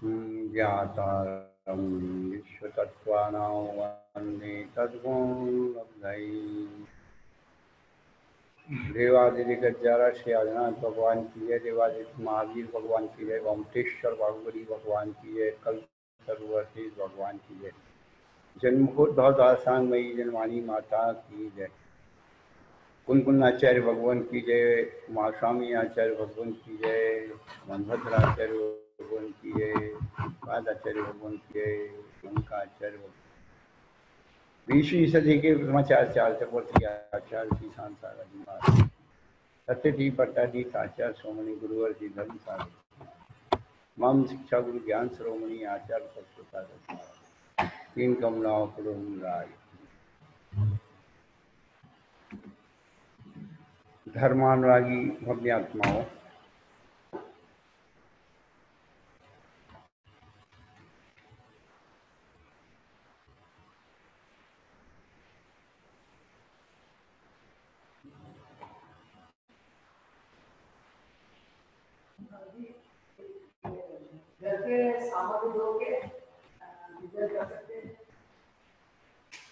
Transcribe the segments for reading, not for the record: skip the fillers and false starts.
ज्ञातारं विश्वतत्त्वानां वन्दे तद्गुणलब्धये। देवादिदिग्गज श्री आदिनाथ भगवान की जय, देवादित्य महावीर भगवान की जय, ओमटेश्वर बाहुबली भगवान की जय, कल्पतरुअर्षि भगवान की जय, जन्मोद्भव दासांगमयी जनवाणी माता की जय, कुनकुन आचार्य भगवान की जय, उमास्वामी आचार्य भगवान की जय, मनभद्र आचार्य भगवान की जय, पादाचार्य भगवान की जय, लंकाचार्य भगवान, 20वीं सदी के ब्रह्माचार्य चक्रवर्ती आचार्य श्री शांतारा जी महाराज, सत्यजी पट्टाधीश आचार्य श्रोमणी गुरुवर जी धर्म सागर, मम शिक्षा गुरु ज्ञान श्रोमणी आचार्य सत्य तीन कमलाओं राय, धर्मानुरागी भव्य आत्माओं,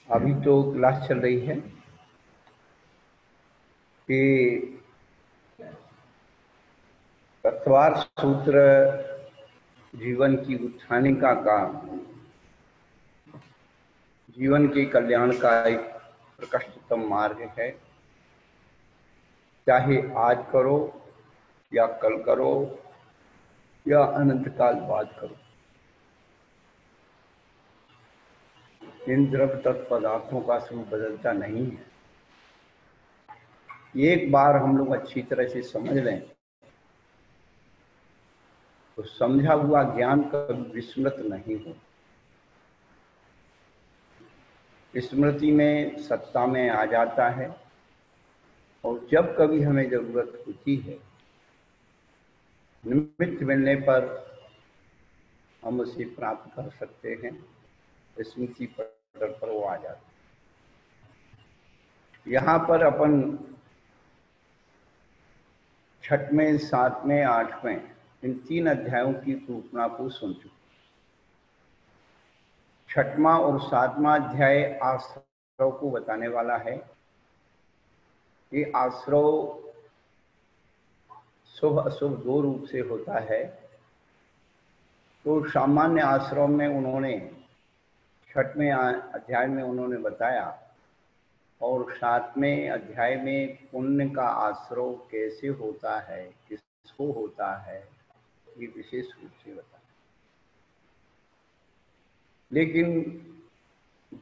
अभी तो क्लास चल रही है कि तत्वार सूत्र जीवन की उत्थानी का काम, जीवन के कल्याण का एक प्रकृष्टतम मार्ग है। चाहे आज करो या कल करो या अनंत काल बाद करो, इन द्रव्य तत्व पदार्थों का स्वरूप बदलता नहीं है। एक बार हम लोग अच्छी तरह से समझ लें तो समझा हुआ ज्ञान कभी विस्मृत नहीं हो। स्मृति में सत्ता में आ जाता है और जब कभी हमें जरूरत होती है, निमित्त मिलने पर हम उसे प्राप्त कर सकते हैं। स्मृति पटल पर वो आ जाता है। यहाँ पर अपन 6वें, 7वें, 8वें इन 3 अध्यायों की सूचना को सुन चुके। 6वां और 7वां अध्याय आश्रव को बताने वाला है। ये आश्रव शुभ अशुभ 2 रूप से होता है। तो सामान्य आश्रव में उन्होंने 6वें अध्याय में उन्होंने बताया और 7वें अध्याय में पुण्य का आश्रव कैसे होता है, किसको होता है, ये विशेष रूप से बताया। लेकिन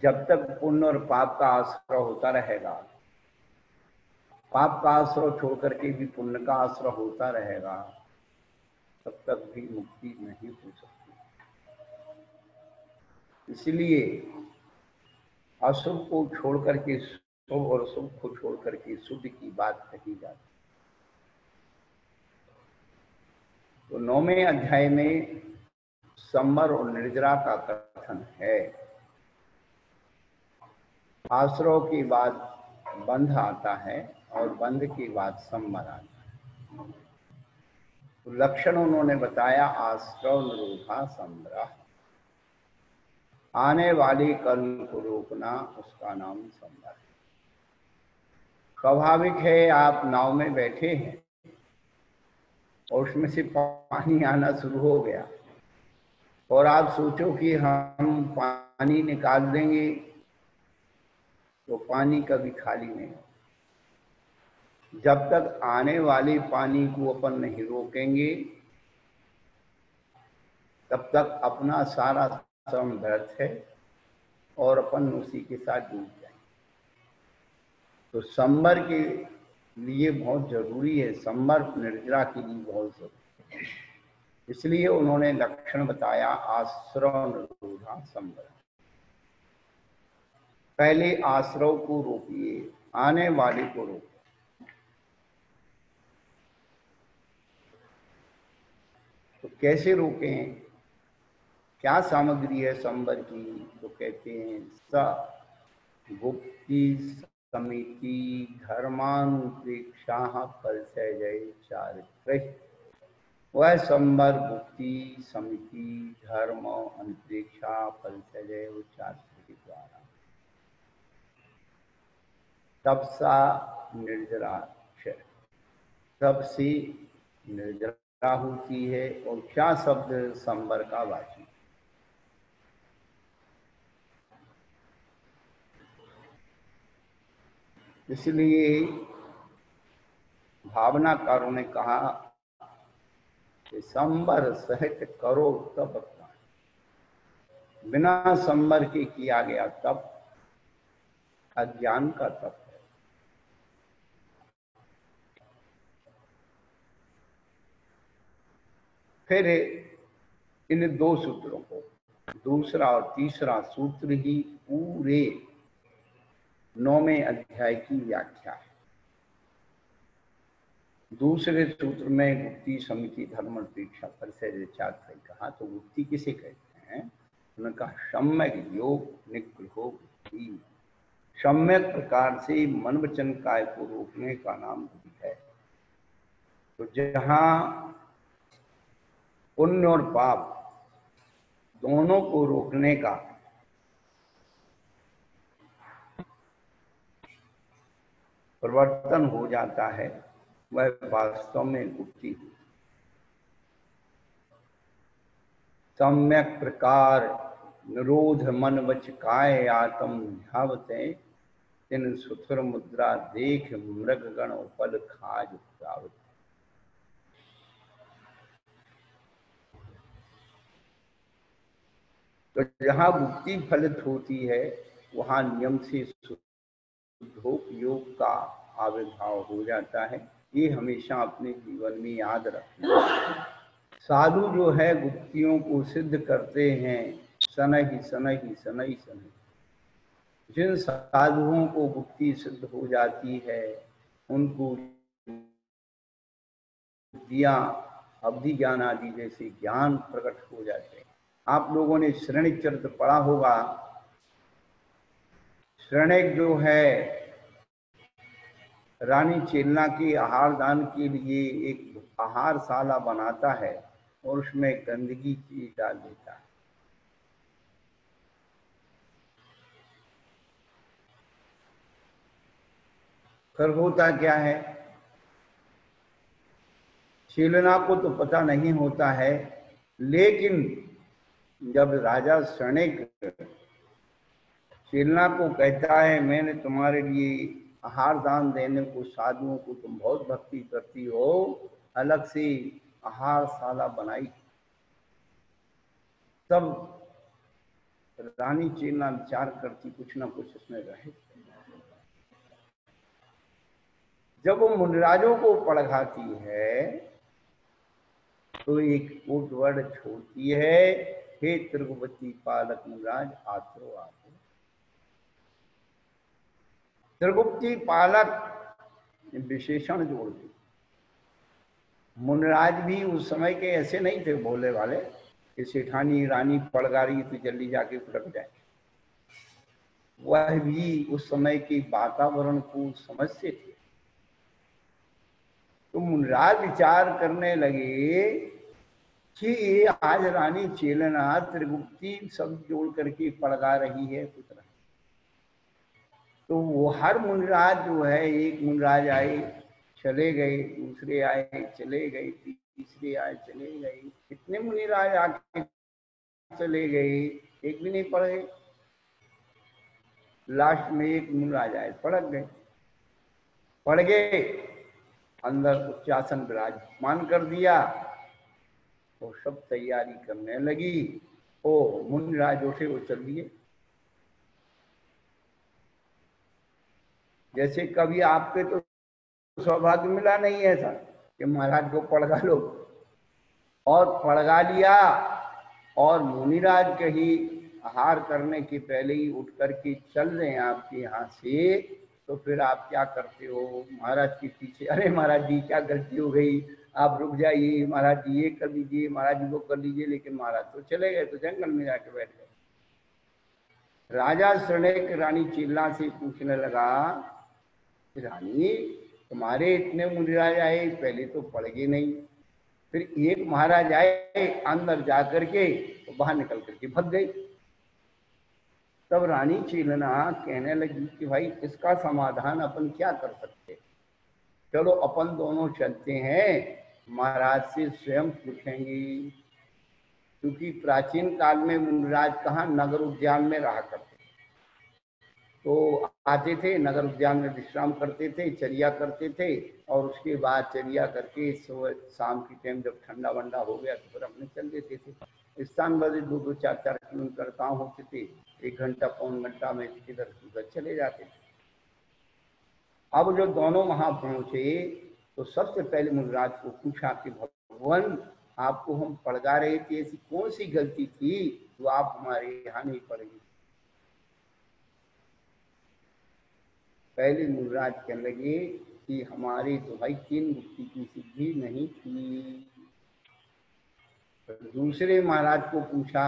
जब तक पुण्य और पाप का आश्रय होता रहेगा, पाप का आश्रय छोड़ करके भी पुण्य का आश्रय होता रहेगा, तब तक भी मुक्ति नहीं हो सकती। इसलिए अशुभ को छोड़ करके शुभ और शुभ को छोड़ करके शुद्ध की बात कही जाती। तो 9वें अध्याय में संवर और निर्जरा का कथन है। आश्रय के बाद बंध आता है और बंध के बाद संवर आता है। तो लक्षण उन्होंने बताया, आश्रय निरोधा संवरा, आने वाले कर्म को रोकना, उसका नाम संवर है। स्वाभाविक है, आप नाव में बैठे हैं और उसमें से पानी आना शुरू हो गया और आप सोचो कि हम पानी निकाल देंगे, तो पानी कभी खाली नहीं। जब तक आने वाले पानी को अपन नहीं रोकेंगे, तब तक अपना सारा श्रम व्यर्थ है और अपन उसी के साथ डूब जाएंगे। तो संवर के लिए बहुत जरूरी है, संवर निर्जरा के लिए बहुत जरूरी है। इसलिए उन्होंने लक्षण बताया, आश्रव निरोधा संवर। पहले आश्रव को रोकिए, आने वाले को रोकिए। तो कैसे रोकें, क्या सामग्री है संवर की? तो कहते हैं, स गुप्ति समिति धर्मानुप्रेक्षा परिचय जय चारित्र। वह संबर मुक्ति समिति धर्म अंतरिक्षा फलचर्य उच्चारण के द्वारा तपसा निर्जरा सबसे निर्जरा होती है। और क्या शब्द संबर का वाची, इसलिए भावनाकारों ने कहा कि संबर सहित करो तप, बिना संबर के किया गया तप अज्ञान का तप है। फिर इन दो सूत्रों को, दूसरा और तीसरा सूत्र ही पूरे 9वें अध्याय की व्याख्या है। दूसरे सूत्र में गुप्ति समिति धर्म दीक्षा परिचय कहा, तो गुप्ति किसे कहते हैं? उन्होंने कहा सम्यक योग निग्रहो बुद्धि, सम्यक प्रकार से मन वचन काय को रोकने का नाम बुद्धि है। तो जहां पुण्य और पाप दोनों को रोकने का परिवर्तन हो जाता है, वह वास्तव में गुप्ति है। सम्यक प्रकार निरोध मन वच काय आत्म ध्यावते, तिन सुथुर मुद्रा देख मृग गण उपल खाज प्रावत। तो जहां मुक्ति फलित होती है वहां नियम से योग का आविर्भाव हो जाता है। ये हमेशा अपने जीवन में याद रखना। साधु जो है गुप्तियों को सिद्ध करते हैं शनहि शनहि शनहि शनहि। जिन साधुओं को गुप्ति सिद्ध हो जाती है उनको दिया अवधि ज्ञान आदि जैसे ज्ञान प्रकट हो जाते हैं। आप लोगों ने श्रेणिक चरित्र पढ़ा होगा। श्रेणिक जो है रानी चेलना के आहार दान के लिए एक आहारशाला बनाता है और उसमें गंदगी चीज डाल देता है। फिर होता क्या है, चेलना को तो पता नहीं होता है, लेकिन जब राजा श्रेणिक चेलना को कहता है मैंने तुम्हारे लिए आहार दान देने को, साधुओं को तुम बहुत भक्ति करती हो, अलग से आहारशाला बनाई, तब रानी चेलना विचार करती कुछ ना कुछ इसमें रहे। जब वो मुनिराजों को पढ़ाती है तो एक कोट वर्ड छोड़ती है, हे त्रिगुपति पालक मुनिराज आतरो आतो। त्रिगुप्ति पालक विशेषण जोड़ दी। मुनिराज भी उस समय के ऐसे नहीं थे भोले वाले कि सेठानी रानी पड़ गा रही तो जल्दी जाके फटक जाए। वह भी उस समय के वातावरण को समझते थे। तो मुनिराज विचार करने लगे कि ये आज रानी चेलना त्रिगुप्ति सब जोड़ करके पड़गा रही है पुत्र। तो वो हर मुनिराज जो है, एक मुनिराज आए चले गए, दूसरे आए चले गए, तीसरे आए चले गए, कितने मुनिराज आके चले गए, एक भी नहीं पढ़े। लास्ट में एक मुनिराज आए, पढ़ गए, पढ़ गए, अंदर उच्चासन विराजमान कर दिया तो सब तैयारी करने लगी। ओ मुनिराज उठे, वो चल दिए। जैसे कभी आपके तो सौभाग्य मिला नहीं ऐसा कि महाराज को पड़गा लो, और पड़गा लिया और मुनिराज कहीं आहार करने के पहले ही उठ करके चल रहे हैं आपके यहाँ से, तो फिर आप क्या करते हो? महाराज के पीछे, अरे महाराज जी क्या गलती हो गई, आप रुक जाइए, महाराज जी ये कर लीजिए, महाराज जी वो कर लीजिए। लेकिन महाराज तो चले गए, तो जंगल में जाके बैठ गए। राजा श्रेणिक रानी चेलना से पूछने लगा, रानी तुम्हारे इतने मुनिराज आए, पहले तो पड़ गए नहीं, फिर एक महाराज आए, अंदर जा करके तो बाहर निकल करके भग गई। तब रानी चेलना कहने लगी कि भाई इसका समाधान अपन क्या कर सकते, चलो अपन दोनों चलते हैं, महाराज से स्वयं पूछेंगे। क्योंकि प्राचीन काल में मुनिराज कहाँ नगर उद्यान में रहा करते, तो आते थे नगर उद्यान में विश्राम करते थे, चर्या करते थे, और उसके बाद चर्या करके सुबह शाम की टाइम जब ठंडा वंडा हो गया तो फिर अपने चल देते थे। स्थान बदे 2-2, 4-4 किलोमीटर काम होते थे, 1 घंटा 1.25 घंटा में इधर उधर चले जाते थे। अब जो दोनों वहां पहुंचे तो सबसे पहले मुनिराज को पूछा कि भगवान आपको हम पड़गा रहे थे, ऐसी कौन सी गलती थी जो आप हमारे यहाँ नहीं पड़ेगी। पहले मुनिराज कहने लगे कि हमारी तो भाई 3 गुप्ती की सिद्धि नहीं थी। दूसरे महाराज को पूछा,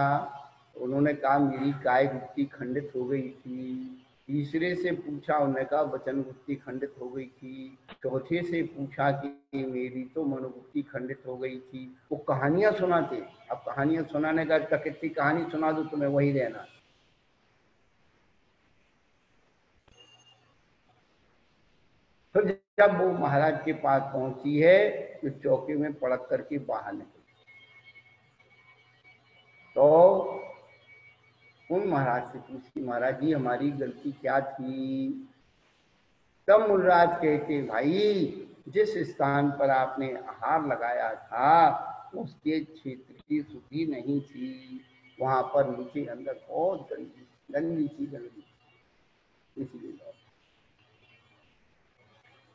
उन्होंने कहा मेरी काय गुप्ती खंडित हो गई थी। तीसरे से पूछा, उन्होंने कहा वचन गुप्ती खंडित हो गई थी। चौथे से पूछा कि मेरी तो मनोगुप्ती खंडित हो गई थी। वो कहानियां सुनाते, अब कहानियां सुनाने का कितनी कहानी सुना दो तुम्हें वही रहना। फिर जब वो महाराज के पास पहुंची है तो चौके में पड़क करके बाहर निकली, तो उन महाराज से पूछी महाराज जी हमारी गलती क्या थी। तब मुनिराज कहते भाई जिस स्थान पर आपने आहार लगाया था उसके क्षेत्र की शुद्धि नहीं थी, वहां पर नीचे अंदर बहुत गंदी गंदी सी गंदी, इसलिए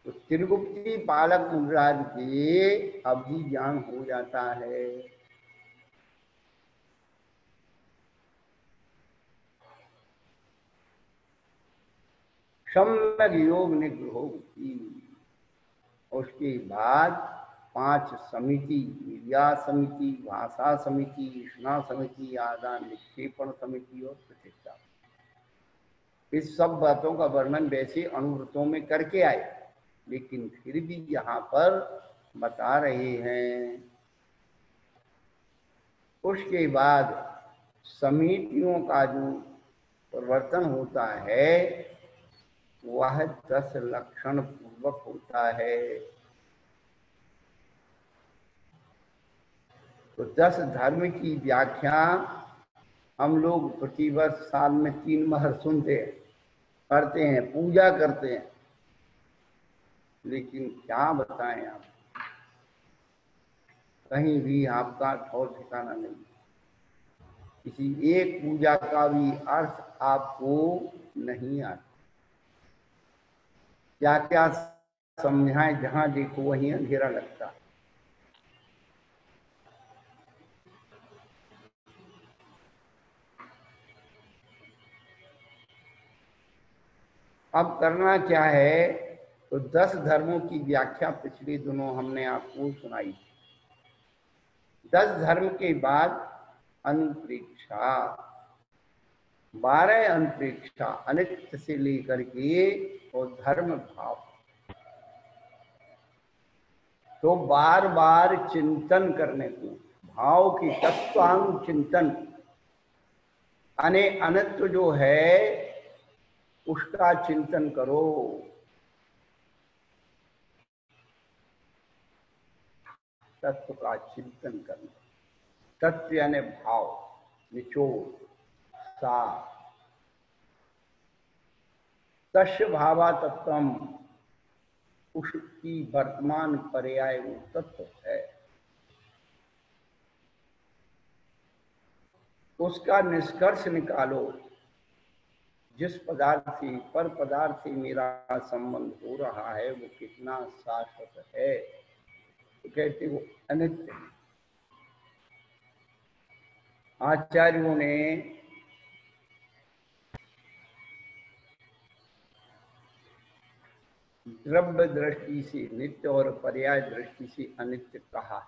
तो त्रिगुप्ती बालक मुनिराज के अभी ज्ञान हो जाता है। सम्यक योग निग्रहो की, उसके बाद 5 समिति, निर्यात समिति, भाषा समिति, ईष्णा समिति, आदान निक्षेपण समिति और प्रतिष्ठा, इस सब बातों का वर्णन वैसे अनुव्रतों में करके आए, लेकिन फिर भी यहाँ पर बता रहे हैं। उसके बाद समितियों का जो परिवर्तन होता है वह 10 लक्षण पूर्वक होता है। तो 10 धर्म की व्याख्या हम लोग प्रतिवर्ष साल में 3 बार सुनते हैं, करते हैं, पूजा करते हैं, लेकिन क्या बताएं आप, कहीं भी आपका ठौर ठिकाना नहीं, किसी एक पूजा का भी अर्थ आपको नहीं आता। क्या क्या समझाएं, जहां देखो वहीं अंधेरा लगता है। अब करना क्या है, तो 10 धर्मों की व्याख्या पिछले दिनों हमने आपको सुनाई। 10 धर्म के बाद अनुप्रेक्षा, 12 अनुप्रेक्षा, अनित्य से लेकर के और धर्म भाव, तो बार बार चिंतन करने को, भाव की तत्वांग चिंतन, अनित्य जो है उसका चिंतन करो। तत्व का चिंतन करना, तत्व यानी भाव, निचोड़, सार, तस्य भावा तत्वम, उसकी वर्तमान पर्याय वो तत्व है, उसका निष्कर्ष निकालो। जिस पदार्थ से, पर पदार्थ से मेरा संबंध हो रहा है वो कितना शाश्वत है, तो कहते वो अनित्य। आचार्यों ने द्रव्य दृष्टि से नित्य और पर्याय दृष्टि से अनित्य कहा।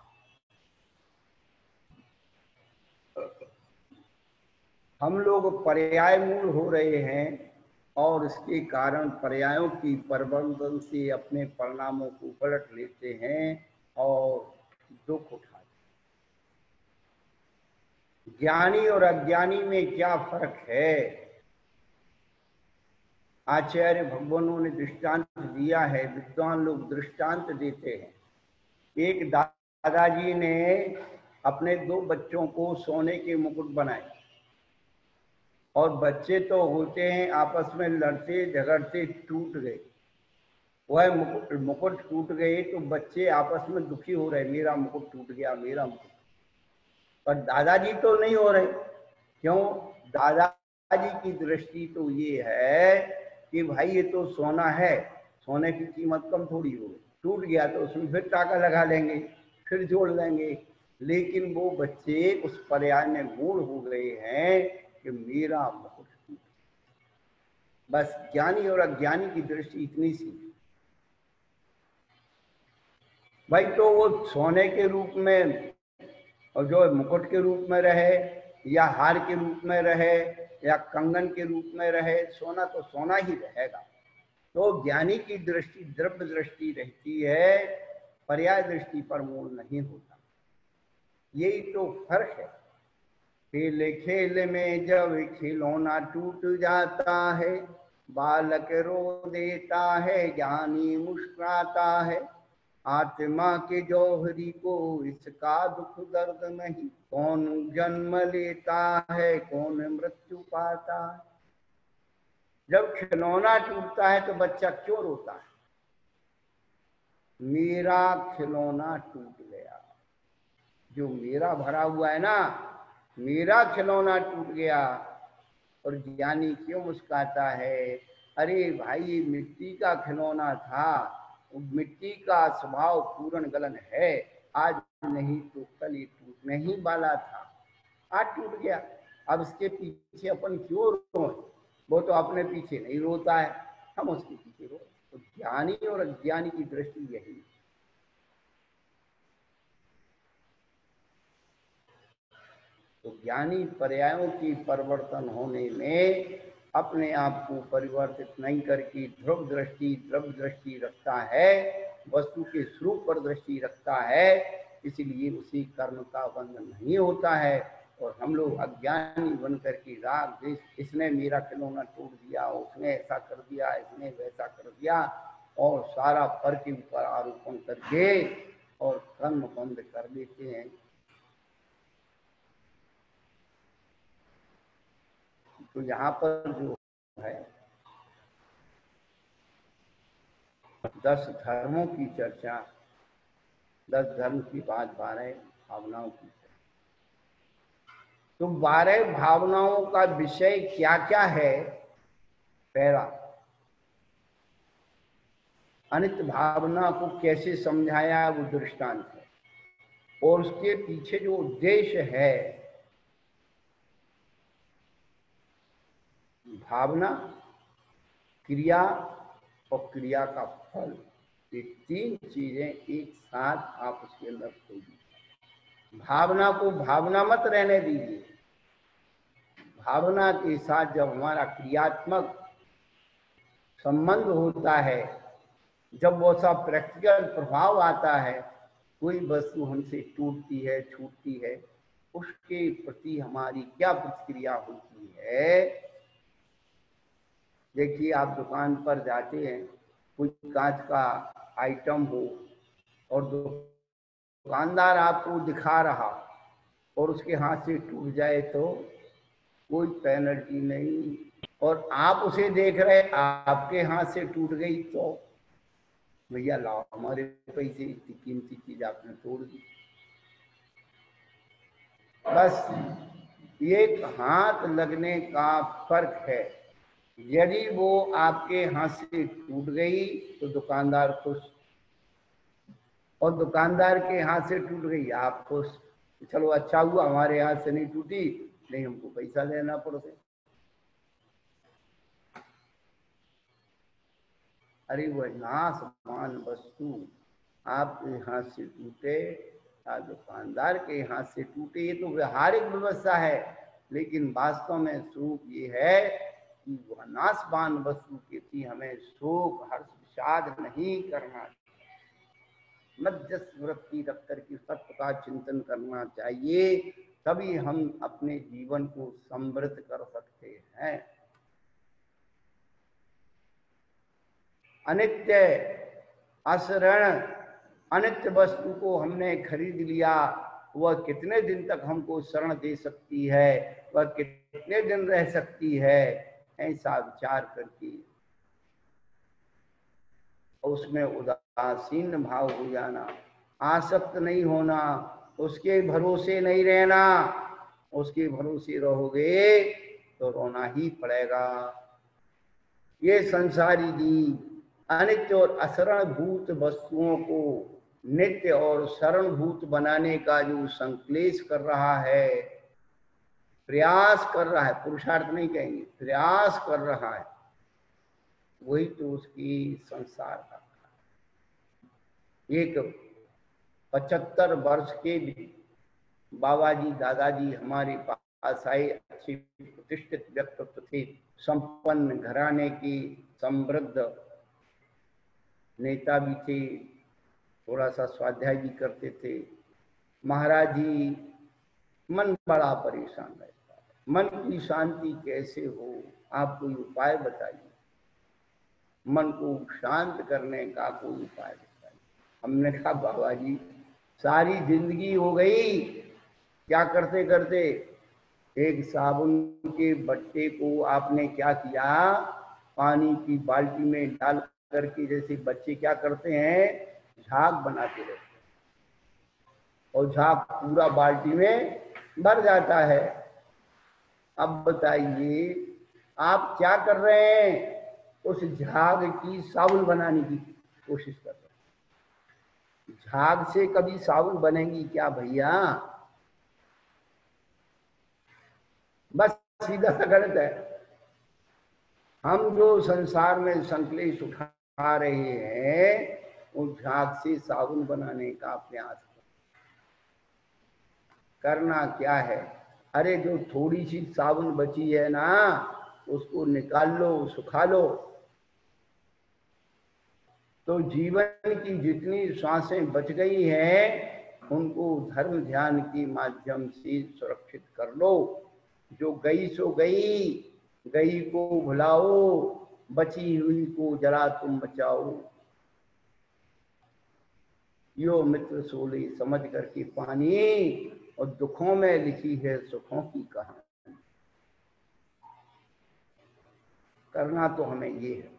हम लोग पर्याय मूल हो रहे हैं और इसके कारण पर्यायों की परिवर्तन से अपने परिणामों को पलट लेते हैं और दुख उठाते हैं। ज्ञानी और अज्ञानी में क्या फर्क है? आचार्य भगवानों ने दृष्टांत दिया है, विद्वान लोग दृष्टांत देते हैं। एक दादाजी ने अपने 2 बच्चों को सोने के मुकुट बनाए, और बच्चे तो होते हैं आपस में लड़ते झगड़ते टूट गए। वह मुकुट टूट गए तो बच्चे आपस में दुखी हो रहे, मेरा मुकुट टूट गया, मेरा मुकुट। पर दादाजी तो नहीं हो रहे। क्यों? दादाजी की दृष्टि तो ये है कि भाई ये तो सोना है, सोने की कीमत कम थोड़ी हो, टूट गया तो उसमें फिर टाका लगा लेंगे, फिर जोड़ लेंगे। लेकिन वो बच्चे उस पर्याय में मूढ़ हो गए हैं कि मेरा मुकुट टूट। बस ज्ञानी और अज्ञानी की दृष्टि इतनी सी। भाई तो वो सोने के रूप में और जो मुकुट के रूप में रहे, या हार के रूप में रहे, या कंगन के रूप में रहे, सोना तो सोना ही रहेगा। तो ज्ञानी की दृष्टि द्रव्य दृष्टि रहती है, पर्याय दृष्टि पर मूल नहीं होता। यही तो फर्क है। खेल खेल में जब खिलौना टूट जाता है, बालक रो देता है, ज्ञानी मुस्कुराता है। आत्मा के जौहरी को इसका दुख दर्द नहीं, कौन जन्म लेता है, कौन मृत्यु पाता है। जब खिलौना टूटता है तो बच्चा क्यों रोता है? मेरा खिलौना टूट गया। जो मेरा भरा हुआ है ना, मेरा खिलौना टूट गया। और ज्ञानी क्यों मुस्कुराता है? अरे भाई ये मिट्टी का खिलौना था, मिट्टी का स्वभाव पूर्ण गलन है, आज नहीं तो कल ये टूटने ही वाला था, आज टूट गया। अब इसके पीछे अपन क्यों रोए? वो तो अपने पीछे नहीं रोता है, हम उसके पीछे रोए। तो ज्ञानी और अज्ञानी की दृष्टि यही। तो ज्ञानी पर्यायों की परिवर्तन होने में अपने आप को परिवर्तित नहीं करके ध्रुव दृष्टि द्रव्य दृष्टि रखता है, वस्तु के स्वरूप पर दृष्टि रखता है, इसलिए उसी कर्म का बंधन नहीं होता है। और हम लोग अज्ञानी बन करके राग द्वेष, इसने मेरा खिलौना तोड़ दिया, उसने ऐसा कर दिया, इसने वैसा कर दिया, और सारा पर के ऊपर आरोपण करके और कर्म बंद कर देते हैं। तो यहाँ पर जो है 10 धर्मों की चर्चा, 10 धर्म की बात, 12 भावनाओं की। तो 12 भावनाओं का विषय क्या क्या है? पहला, अनित्य भावना को कैसे समझाया, वो दृष्टांत है। और उसके पीछे जो उद्देश्य है, भावना, क्रिया और क्रिया का फल, ये 3 चीजें एक साथ आप उसके अंदर खोजिए। भावना को भावना मत रहने दीजिए। भावना के साथ जब हमारा क्रियात्मक संबंध होता है, जब वो सा प्रैक्टिकल प्रभाव आता है, कोई वस्तु हमसे टूटती है, छूटती है, उसके प्रति हमारी क्या प्रतिक्रिया होती है। देखिए आप दुकान पर जाते हैं, कोई कांच का आइटम हो और दुकानदार आपको दिखा रहा और उसके हाथ से टूट जाए तो कोई पेनल्टी नहीं, और आप उसे देख रहे, आपके हाथ से टूट गई तो भैया लाओ हमारे पैसे, इतनी कीमती चीज आपने तोड़ दी। बस एक हाथ लगने का फर्क है। यदि वो आपके हाथ से टूट गई तो दुकानदार खुश, और दुकानदार के हाथ से टूट गई आप खुश। चलो अच्छा हुआ हमारे हाथ से नहीं टूटी, नहीं हमको पैसा देना पड़ता। अरे वह नाशवान वस्तु आपके हाथ से टूटे या दुकानदार के हाथ से टूटे, ये तो व्यवहारिक व्यवस्था है, लेकिन वास्तव में स्वरूप ये है कि वह नाशवान वस्तु के प्रति हमें शोक हर्ष विषाद नहीं करना, मध्यस्थ वृत्ति रख करके सत्य का चिंतन करना चाहिए। तभी हम अपने जीवन को समृद्ध कर सकते हैं। अनित्य अशरण अनित्य वस्तु को हमने खरीद लिया, वह कितने दिन तक हमको शरण दे सकती है, वह कितने दिन रह सकती है, ऐसा विचार करके उसमें उदासीन भाव हो जाना, आसक्त नहीं होना, उसके भरोसे नहीं रहना। उसके भरोसे रहोगे तो रोना ही पड़ेगा। ये संसारी जीव अनित्य और अशरण भूत वस्तुओं को नित्य और शरण भूत बनाने का जो संक्लेश कर रहा है, प्रयास कर रहा है, पुरुषार्थ नहीं कहेंगे, प्रयास कर रहा है, वही तो उसकी संसार का। एक 75 वर्ष के भी बाबा जी दादाजी हमारे पास आए, अच्छे प्रतिष्ठित व्यक्तित्व थे, संपन्न घराने की, समृद्ध नेता भी थे, थोड़ा सा स्वाध्याय भी करते थे। महाराज जी, मन बड़ा परेशान रहता है, मन की शांति कैसे हो, आप कोई उपाय बताइए, मन को शांत करने का कोई उपाय बताइए। हमने कहा बाबा जी सारी जिंदगी हो गई, क्या करते करते, एक साबुन के बट्टे को आपने क्या किया, पानी की बाल्टी में डाल करके, जैसे बच्चे क्या करते हैं, झाग बनाते रहते हैं, और झाग पूरा बाल्टी में भर जाता है। अब बताइए आप क्या कर रहे हैं, उस झाग की साबुन बनाने की कोशिश कर रहे हैं। झाग से कभी साबुन बनेगी क्या भैया? बस सीधा सा गलत है। हम जो संसार में संकलेश उठा रहे हैं, उस झाग से साबुन बनाने का प्रयास करना क्या है। अरे जो थोड़ी सी साबुन बची है ना, उसको निकाल लो, सुखा लो, तो जीवन की जितनी सांसें बच गई हैं उनको धर्म ध्यान के माध्यम से सुरक्षित कर लो। जो गई सो गई, गई को भुलाओ, बची हुई को जरा तुम बचाओ। यो मित्र सोले समझ करके पानी, और दुखों में लिखी है सुखों की कहानी। करना तो हमें ये है,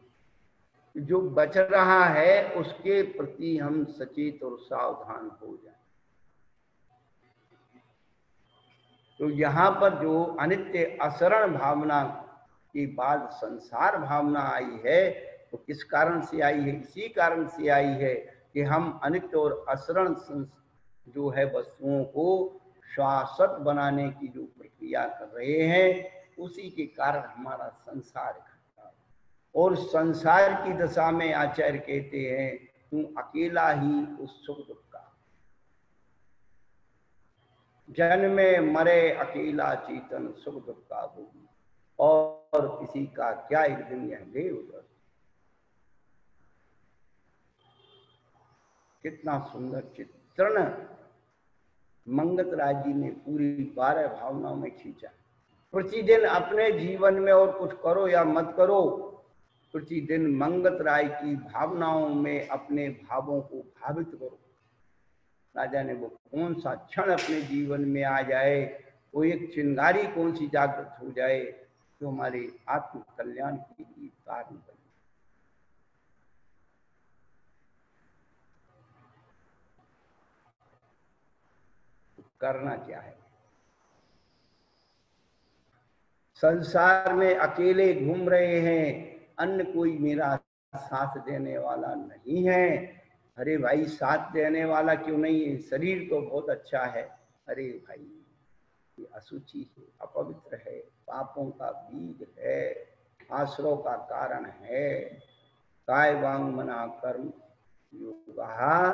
जो बच रहा है उसके प्रति हम सचेत और सावधान हो जाएं। तो यहाँ पर जो अनित्य अशरण भावना के बाद संसार भावना आई है, तो किस कारण से आई है? इसी कारण से आई है कि हम अनित्य और अशरण जो है वस्तुओं को शाश्वत बनाने की जो प्रक्रिया कर रहे हैं, उसी के कारण हमारा संसार घटता है। और संसार की दशा में आचार्य कहते हैं, तू अकेला ही उस सुख दुख का, जन्मे मरे अकेला चेतन सुख दुख का भोगी, और किसी का क्या एक दिन यह दे उधर। कितना सुंदर चित्रण मंगत राय जी ने पूरी 12 भावनाओं में खींचा। प्रतिदिन अपने जीवन में, और कुछ करो या मत करो, प्रतिदिन मंगत राय की भावनाओं में अपने भावों को भावित करो। ना जाने वो कौन सा क्षण अपने जीवन में आ जाए, वो एक चिंगारी कौन सी जागृत हो जाए जो हमारे आत्म कल्याण के लिए कारण बने। करना क्या है? संसार में अकेले घूम रहे हैं, अन्य कोई मेरा साथ देने वाला नहीं है। अरे भाई साथ देने वाला क्यों नहीं है? शरीर तो बहुत अच्छा है। अरे भाई ये अशुचि है, अपवित्र है, पापों का बीज है, आश्रव का कारण है। काय वांग मना कर्म योगा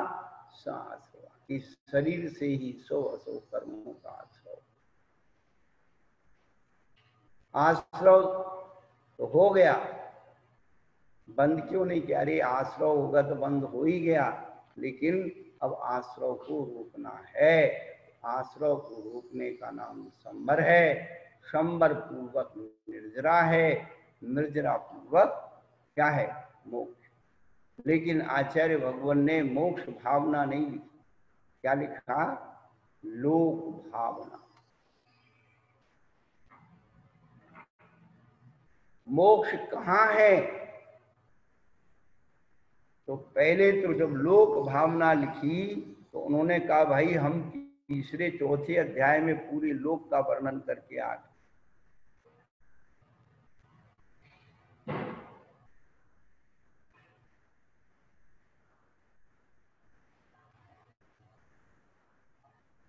साश्रव, इस शरीर से ही 100 कर्मों का आश्रव। आश्रव तो हो गया, बंद क्यों नहीं किया? अरे आश्रव होगा तो बंद हो ही गया, लेकिन अब आश्रव को रोकना है। आश्रव को रोकने का नाम संवर है, संवर पूर्वक निर्जरा है, निर्जरा पूर्वक क्या है? मोक्ष। लेकिन आचार्य भगवान ने मोक्ष भावना नहीं लिखी, क्या लिखा? लोक भावना। मोक्ष कहाँ है? तो पहले तो जब लोक भावना लिखी तो उन्होंने कहा भाई हम तीसरे चौथे अध्याय में पूरे लोक का वर्णन करके आ गए।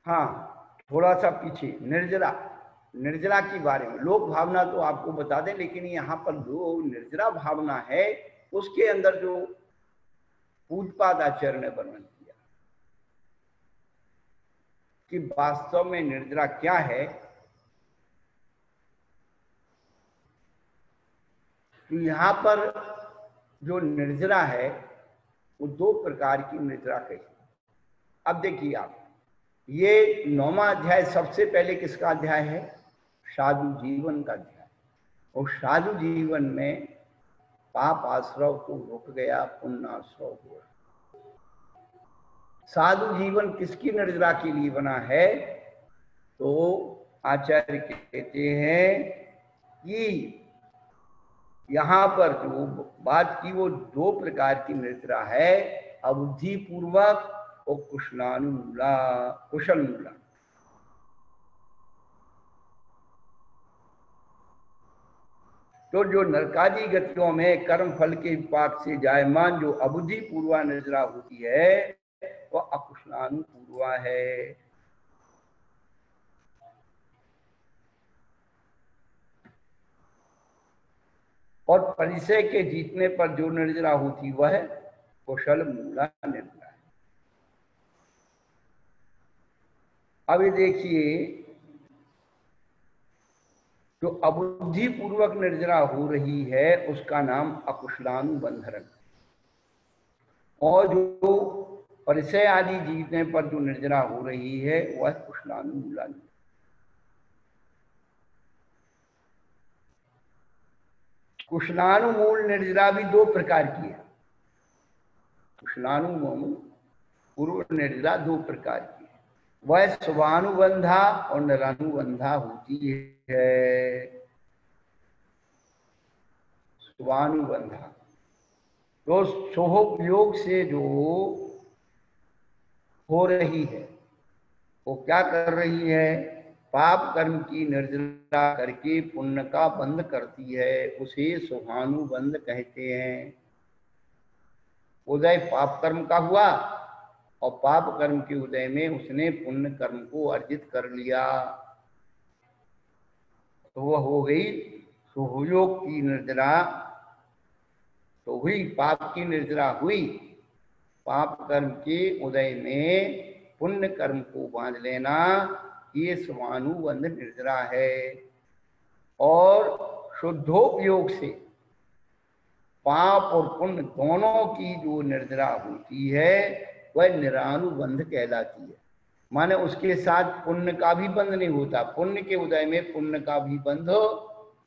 हाँ, थोड़ा सा पीछे निर्जरा, निर्जरा के बारे में लोक भावना तो आपको बता दें, लेकिन यहाँ पर जो निर्जरा भावना है उसके अंदर जो पूज्यपाद आचार्य ने वर्णन किया कि वास्तव में निर्जरा क्या है। तो यहाँ पर जो निर्जरा है वो दो प्रकार की निर्जरा कही। अब देखिए आप, ये 9वां अध्याय सबसे पहले किसका अध्याय है? साधु जीवन का अध्याय। और साधु जीवन में पाप आश्रव तो रुक गया, पुण्य आश्रव हुआ। साधु जीवन किसकी निर्जरा के लिए बना है? तो आचार्य कहते हैं कि यहां पर जो बात की वो दो प्रकार की निर्जरा है, अबुद्धि पूर्वक और कुशलानुमूला, कुशल मूला। तो जो नरकादी गतियों में कर्म फल के विपाक से जायमान जो अबुद्धि पूर्वा निर्जरा होती है वह अकुशलानुपूर्वा है। और परिचय के जीतने पर जो निर्जरा होती वह कुशल मूला निर्जरा है। अभी देखिए, जो अबुद्धि पूर्वक निर्जरा हो रही है उसका नाम अकुशलानुबंधन, और जो परिचय आदि जीतने पर जो निर्जरा हो रही है वह कुशलानुमूला। कुशलानुमूल निर्जरा भी दो प्रकार की है। कुशलानुमूल पूर्व निर्जरा दो प्रकार की है, वह शुभानुबंधा और नरानुबंधा होती है। शुभानुबंधा तो शुभोपयोग से जो हो रही है वो क्या कर रही है? पाप कर्म की निर्जरा करके पुण्य का बंध करती है, उसे शुभानुबंध कहते हैं। उदय पाप कर्म का हुआ और पाप कर्म के उदय में उसने पुण्य कर्म को अर्जित कर लिया, तो वह हो गई शुभयोग की निर्जरा। तो हुई पाप की निर्जरा हुई, पाप कर्म के उदय में पुण्य कर्म को बांध लेना, ये शुभानुबंध निर्जरा है। और शुद्धोपयोग से पाप और पुण्य दोनों की जो निर्जरा होती है वह निरानुबंध कहलाती है। माने उसके साथ पुण्य का भी बंध नहीं होता, पुण्य के उदय में पुण्य का भी बंध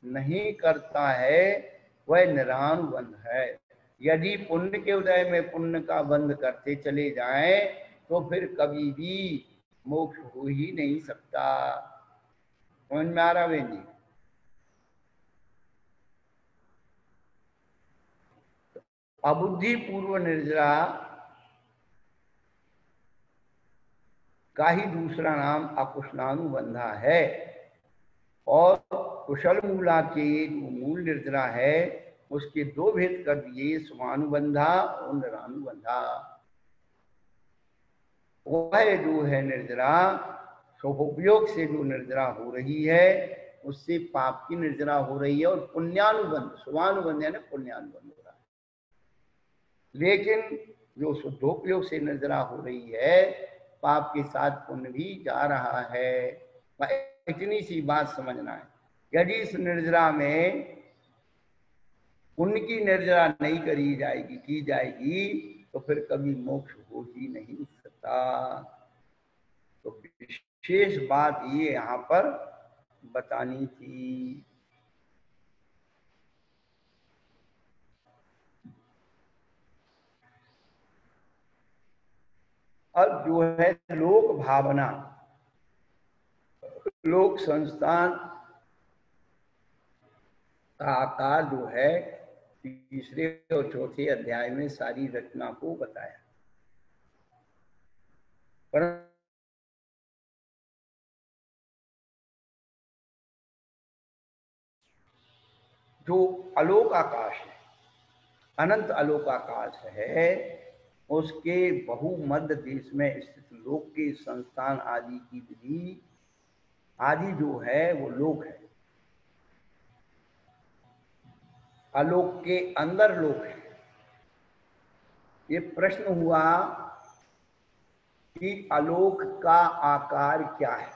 नहीं करता है, वह निरानुबंध है। यदि पुण्य के उदय में पुण्य का बंध करते चले जाएं तो फिर कभी भी मोक्ष हो ही नहीं सकता। समझ में आ रहा है जी? अबुद्धि पूर्व निर्जरा का ही दूसरा नाम अकुशलानुबंधा है, और कुशल मूला के जो मूल निर्जरा है उसके दो भेद कर दिए, शुभानुबंधा और निरानुबंधा। वह जो है निर्जरा शुभोपयोग से जो निर्जरा हो रही है उससे पाप की निर्जरा हो रही है, और पुण्यानुबंध, शुभानुबंध यानी पुण्यानुबंध हो रहा है। लेकिन जो शुद्धोपयोग से निर्जरा हो रही है पाप के साथ पुण्य भी जा रहा है। इतनी सी बात समझना है। यदि इस निर्जरा में पुण्य की निर्जरा नहीं करी जाएगी, की जाएगी, तो फिर कभी मोक्ष हो ही नहीं सकता। तो शेष बात ये यहाँ पर बतानी थी। अब जो है लोक भावना, लोक संस्थान का आकार जो है तीसरे और चौथे अध्याय में सारी रचना को बताया। पर जो अलोक आकाश है, अनंत अलोक आकाश है, उसके बहुमध्य देश में स्थित लोक के संस्थान आदि की विधि आदि जो है वो लोक है। आलोक के अंदर लोक है। ये प्रश्न हुआ कि आलोक का आकार क्या है।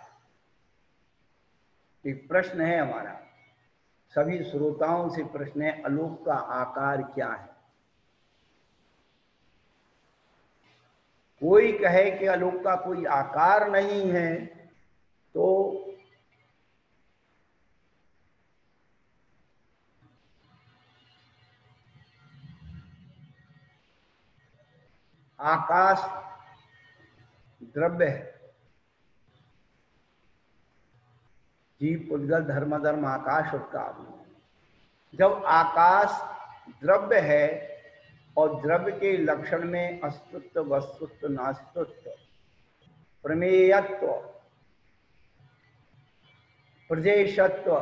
एक प्रश्न है हमारा, सभी श्रोताओं से प्रश्न है, आलोक का आकार क्या है। कोई कहे कि आलोक का कोई आकार नहीं है तो आकाश द्रव्य है। जीव पुद्गल धर्म धर्म आकाश उसका। जब आकाश द्रव्य है और द्रव्य के लक्षण में अस्तित्व, वस्तुत्व, नास्तित्व, प्रमेयत्व, प्रदेशत्व,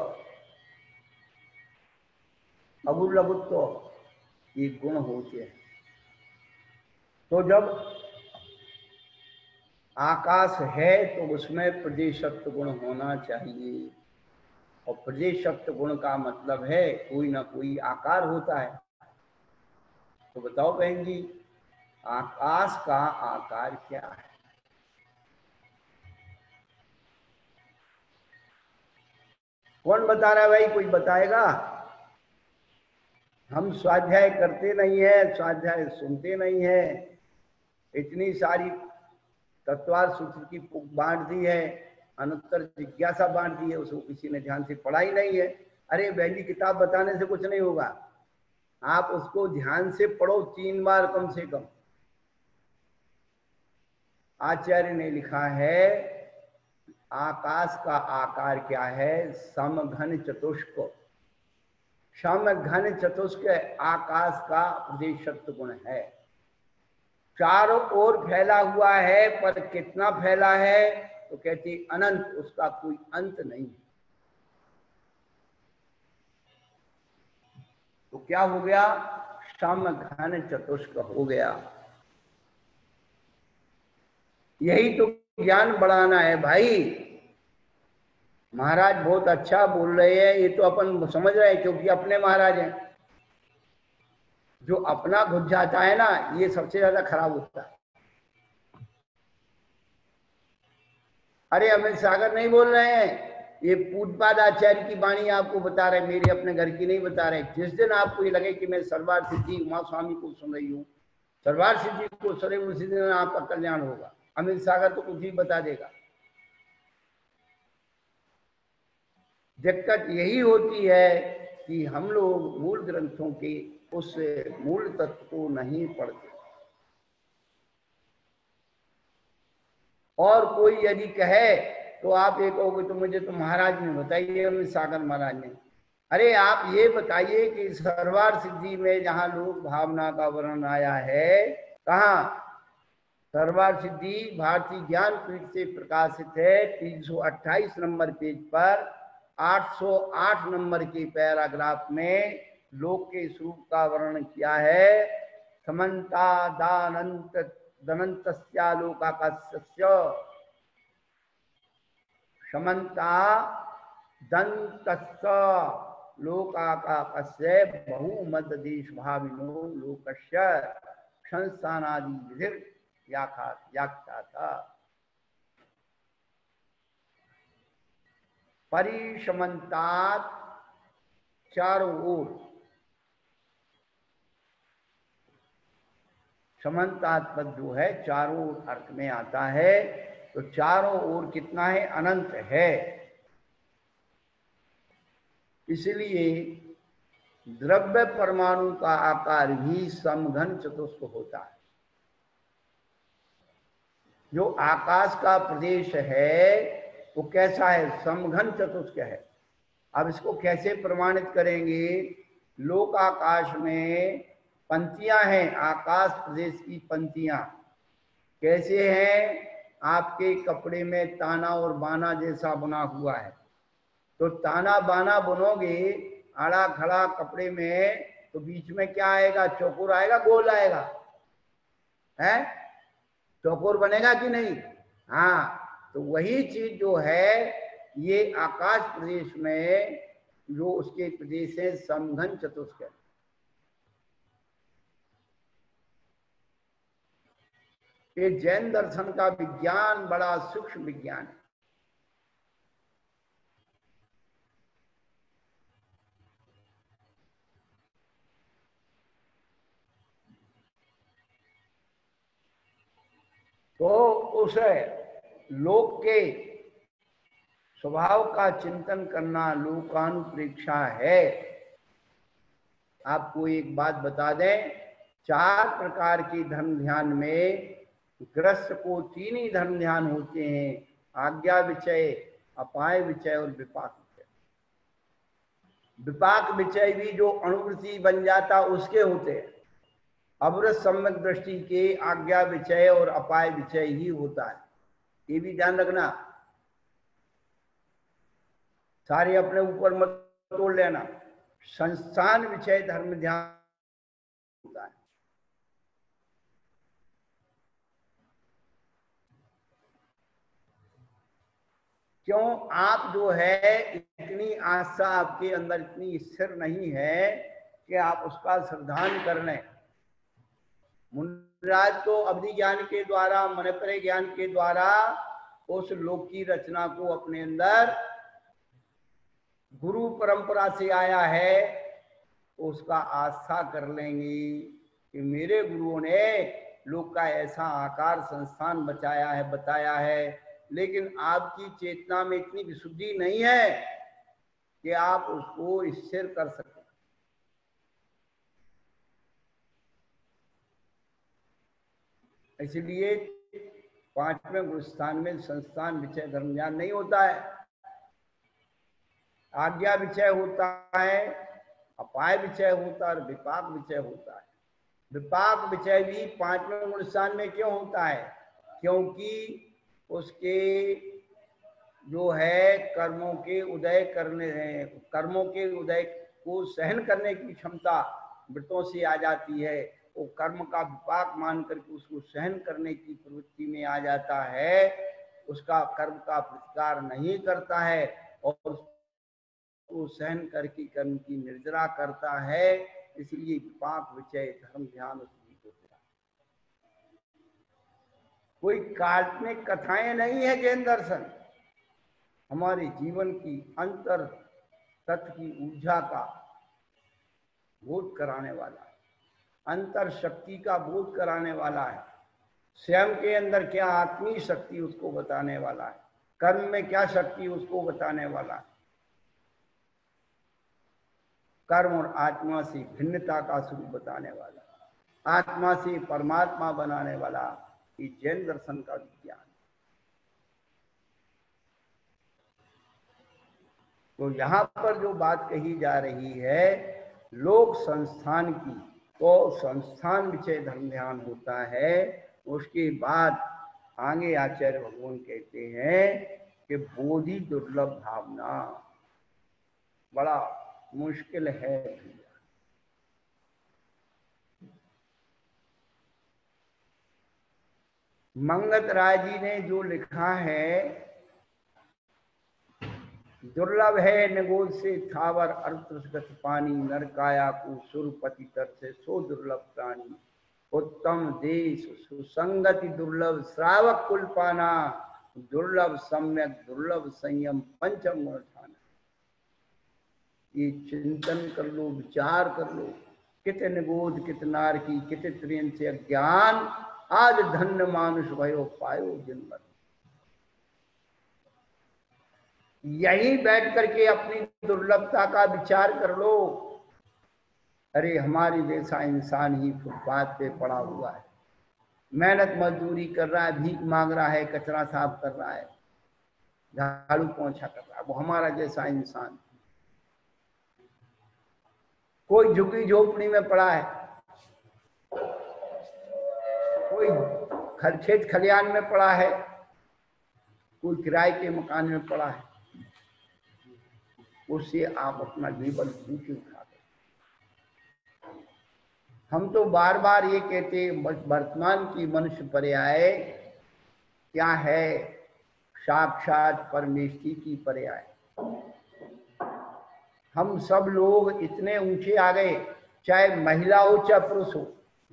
अगुलगुत्व ये गुण होते हैं, तो जब आकाश है तो उसमें प्रदेशत्व गुण होना चाहिए। और प्रदेशत्व गुण का मतलब है कोई ना कोई आकार होता है। तो बताओ बहन जी, आकाश का आकार क्या है? कौन बता रहा है भाई? कोई बताएगा? हम स्वाध्याय करते नहीं है, स्वाध्याय सुनते नहीं है। इतनी सारी तत्वार सूत्र की बांट दी है, अनुत्तर जिज्ञासा बांट दी है, उसको किसी ने ध्यान से पढ़ा ही नहीं है। अरे बहन जी, किताब बताने से कुछ नहीं होगा, आप उसको ध्यान से पढ़ो 3 बार कम से कम। आचार्य ने लिखा है आकाश का आकार क्या है? समघन चतुष्क। समघन चतुष्क आकाश का प्रदेशत्व गुण है। चारों ओर फैला हुआ है, पर कितना फैला है? तो कहते अनंत, उसका कोई अंत नहीं। तो क्या हो गया? समघन चतुष्क हो गया। यही तो ज्ञान बढ़ाना है भाई। महाराज बहुत अच्छा बोल रहे हैं, ये तो अपन समझ रहे हैं क्योंकि अपने महाराज हैं। जो अपना घुस जाता है ना, ये सबसे ज्यादा खराब होता है। अरे अमित सागर नहीं बोल रहे हैं, ये पूज्यपाद आचार्य की वाणी आपको बता रहे, मेरे अपने घर की नहीं बता रहे। जिस दिन आपको ये लगे कि मैं सर्वार सिद्धि उमा स्वामी को सुन रही हूँ, सर्वार सिद्धि को सुन रही हूँ, उसी दिन आपका कल्याण होगा। अमित सागर तो कुछ ही बता देगा। दिक्कत यही होती है कि हम लोग मूल ग्रंथों के उस मूल तत्व को नहीं पढ़ते। और कोई यदि कहे तो आप ये कहोगे तो मुझे तो महाराज ने बताइए, अमित सागर महाराज ने। अरे आप ये बताइए कि सर्वार सिद्धि में जहां लोक भावना का वर्णन आया है, कहा? सर्वार सिद्धि भारतीय ज्ञानपीठ से प्रकाशित है, 328 नंबर पेज पर 808 नंबर के पैराग्राफ में लोक के स्वरूप का वर्णन किया है। समन्ता दानंत दनंतस्यालोकाकाशस्य समन्ता दंतस्य लोकाकाशस्य बहुमद देश भाविनो लोकस्य संस्थानादि विधिर व्याख्याता। परिसमन्तात चारों ओर, समन्तात पद जो है चारों अर्थ में आता है। तो चारों ओर कितना है, अनंत है। इसलिए द्रव्य परमाणु का आकार भी समघन चतुष्क होता है। जो आकाश का प्रदेश है वो कैसा है, समघन चतुष्क है। अब इसको कैसे प्रमाणित करेंगे, लोक आकाश में पंक्तियां हैं, आकाश प्रदेश की पंक्तियां कैसे हैं, आपके कपड़े में ताना और बाना जैसा बना हुआ है। तो ताना बाना बुनोगे आड़ा खड़ा कपड़े में, तो बीच में क्या आएगा, चौकोर आएगा, गोल आएगा, है चौकोर बनेगा कि नहीं। हाँ, तो वही चीज जो है ये आकाश प्रदेश में जो उसके प्रदेश है समघन चतुष्क है। ये जैन दर्शन का विज्ञान बड़ा सूक्ष्म विज्ञान है। तो उस लोक के स्वभाव का चिंतन करना लोकानुप्रेक्षा है। आपको एक बात बता दें, 4 प्रकार के धर्म ध्यान में ग्रस्त को 3 ही धर्म ध्यान होते हैं, आज्ञा विचय, अपाय विचय और विपाक विचय। विपाक विचय भी जो अणुवृत्ति बन जाता उसके होते हैं। अवृत सम्यक दृष्टि के आज्ञा विचय और अपाय विचय ही होता है, ये भी ध्यान रखना। सारे अपने ऊपर मत तोड़ लेना। संस्थान विषय धर्म ध्यान होता है। क्यों, आप जो है इतनी आस्था आपके अंदर इतनी स्थिर नहीं है कि आप उसका श्रद्धान कर लें। मुनिराज तो अवधि ज्ञान के द्वारा, मनपरे ज्ञान के द्वारा उस लोक की रचना को अपने अंदर गुरु परंपरा से आया है, तो उसका आस्था कर लेंगे कि मेरे गुरुओं ने लोक का ऐसा आकार संस्थान बताया है। लेकिन आपकी चेतना में इतनी विशुद्धि नहीं है कि आप उसको स्थिर कर सकें। इसलिए 5वें गुरु स्थान में संस्थान विषय धर्म ज्ञान नहीं होता है, आज्ञा विषय होता है, अपाय विषय होता है और विपाक विषय होता है। विपाक विषय भी 5वें गुरु स्थान में क्यों होता है, क्योंकि उसके जो है कर्मों के उदय को सहन करने की क्षमता वृत्तों से आ जाती है। वो कर्म का विपाक मान करके उसको सहन करने की प्रवृत्ति में आ जाता है, उसका कर्म का प्रतिकार नहीं करता है और उसको सहन करके कर्म की निर्जरा करता है। इसलिए विपाक विचय धर्म ध्यान उसकी होता है। कोई काल्पनिक कथाएं नहीं है जैन दर्शन, हमारे जीवन की अंतर तत्व की ऊर्जा का बोध कराने वाला है, अंतर शक्ति का बोध कराने वाला है। स्वयं के अंदर क्या आत्मीय शक्ति उसको बताने वाला है, कर्म में क्या शक्ति उसको बताने वाला है। कर्म और आत्मा से भिन्नता का स्वरूप बताने वाला, आत्मा से परमात्मा बनाने वाला ये जैन दर्शन का विज्ञान। तो यहाँ पर जो बात कही जा रही है लोक संस्थान की, तो संस्थान विषय धर्म ध्यान होता है। उसके बाद आगे आचार्य भगवान कहते हैं कि बोधि दुर्लभ भावना बड़ा मुश्किल है। मंगत राय जी ने जो लिखा है, दुर्लभ है निगोद से थावर अर्थ पानी, नरकाया को सुरपति तर से सो दुर्लभ प्राणी, उत्तम देश सुसंगति दुर्लभ श्रावक कुल पाना, दुर्लभ सम्यक दुर्लभ संयम पंचम गुण ठाना। ये चिंतन कर लो, विचार कर लो, कित निगोद कित नार की कित त्रियन से अज्ञान, आज धन्य मानुष भयो पायो जिनमत। यही बैठ करके अपनी दुर्लभता का विचार कर लो। अरे हमारे जैसा इंसान ही फुटपाथ पे पड़ा हुआ है, मेहनत मजदूरी कर रहा है, भीख मांग रहा है, कचरा साफ कर रहा है, झाड़ू पोंछा कर रहा है, वो हमारा जैसा इंसान। कोई झुग्गी झोपड़ी में पड़ा है, कोई खेत खलियान में पड़ा है, कोई किराए के मकान में पड़ा है। उससे आप अपना जीवन ऊंचे उठा दो। हम तो बार बार ये कहते हैं, वर्तमान की मनुष्य पर्याय क्या है? साक्षात परमेष्ठी की पर्याय। हम सब लोग इतने ऊंचे आ गए, चाहे महिला हो चाहे पुरुष हो,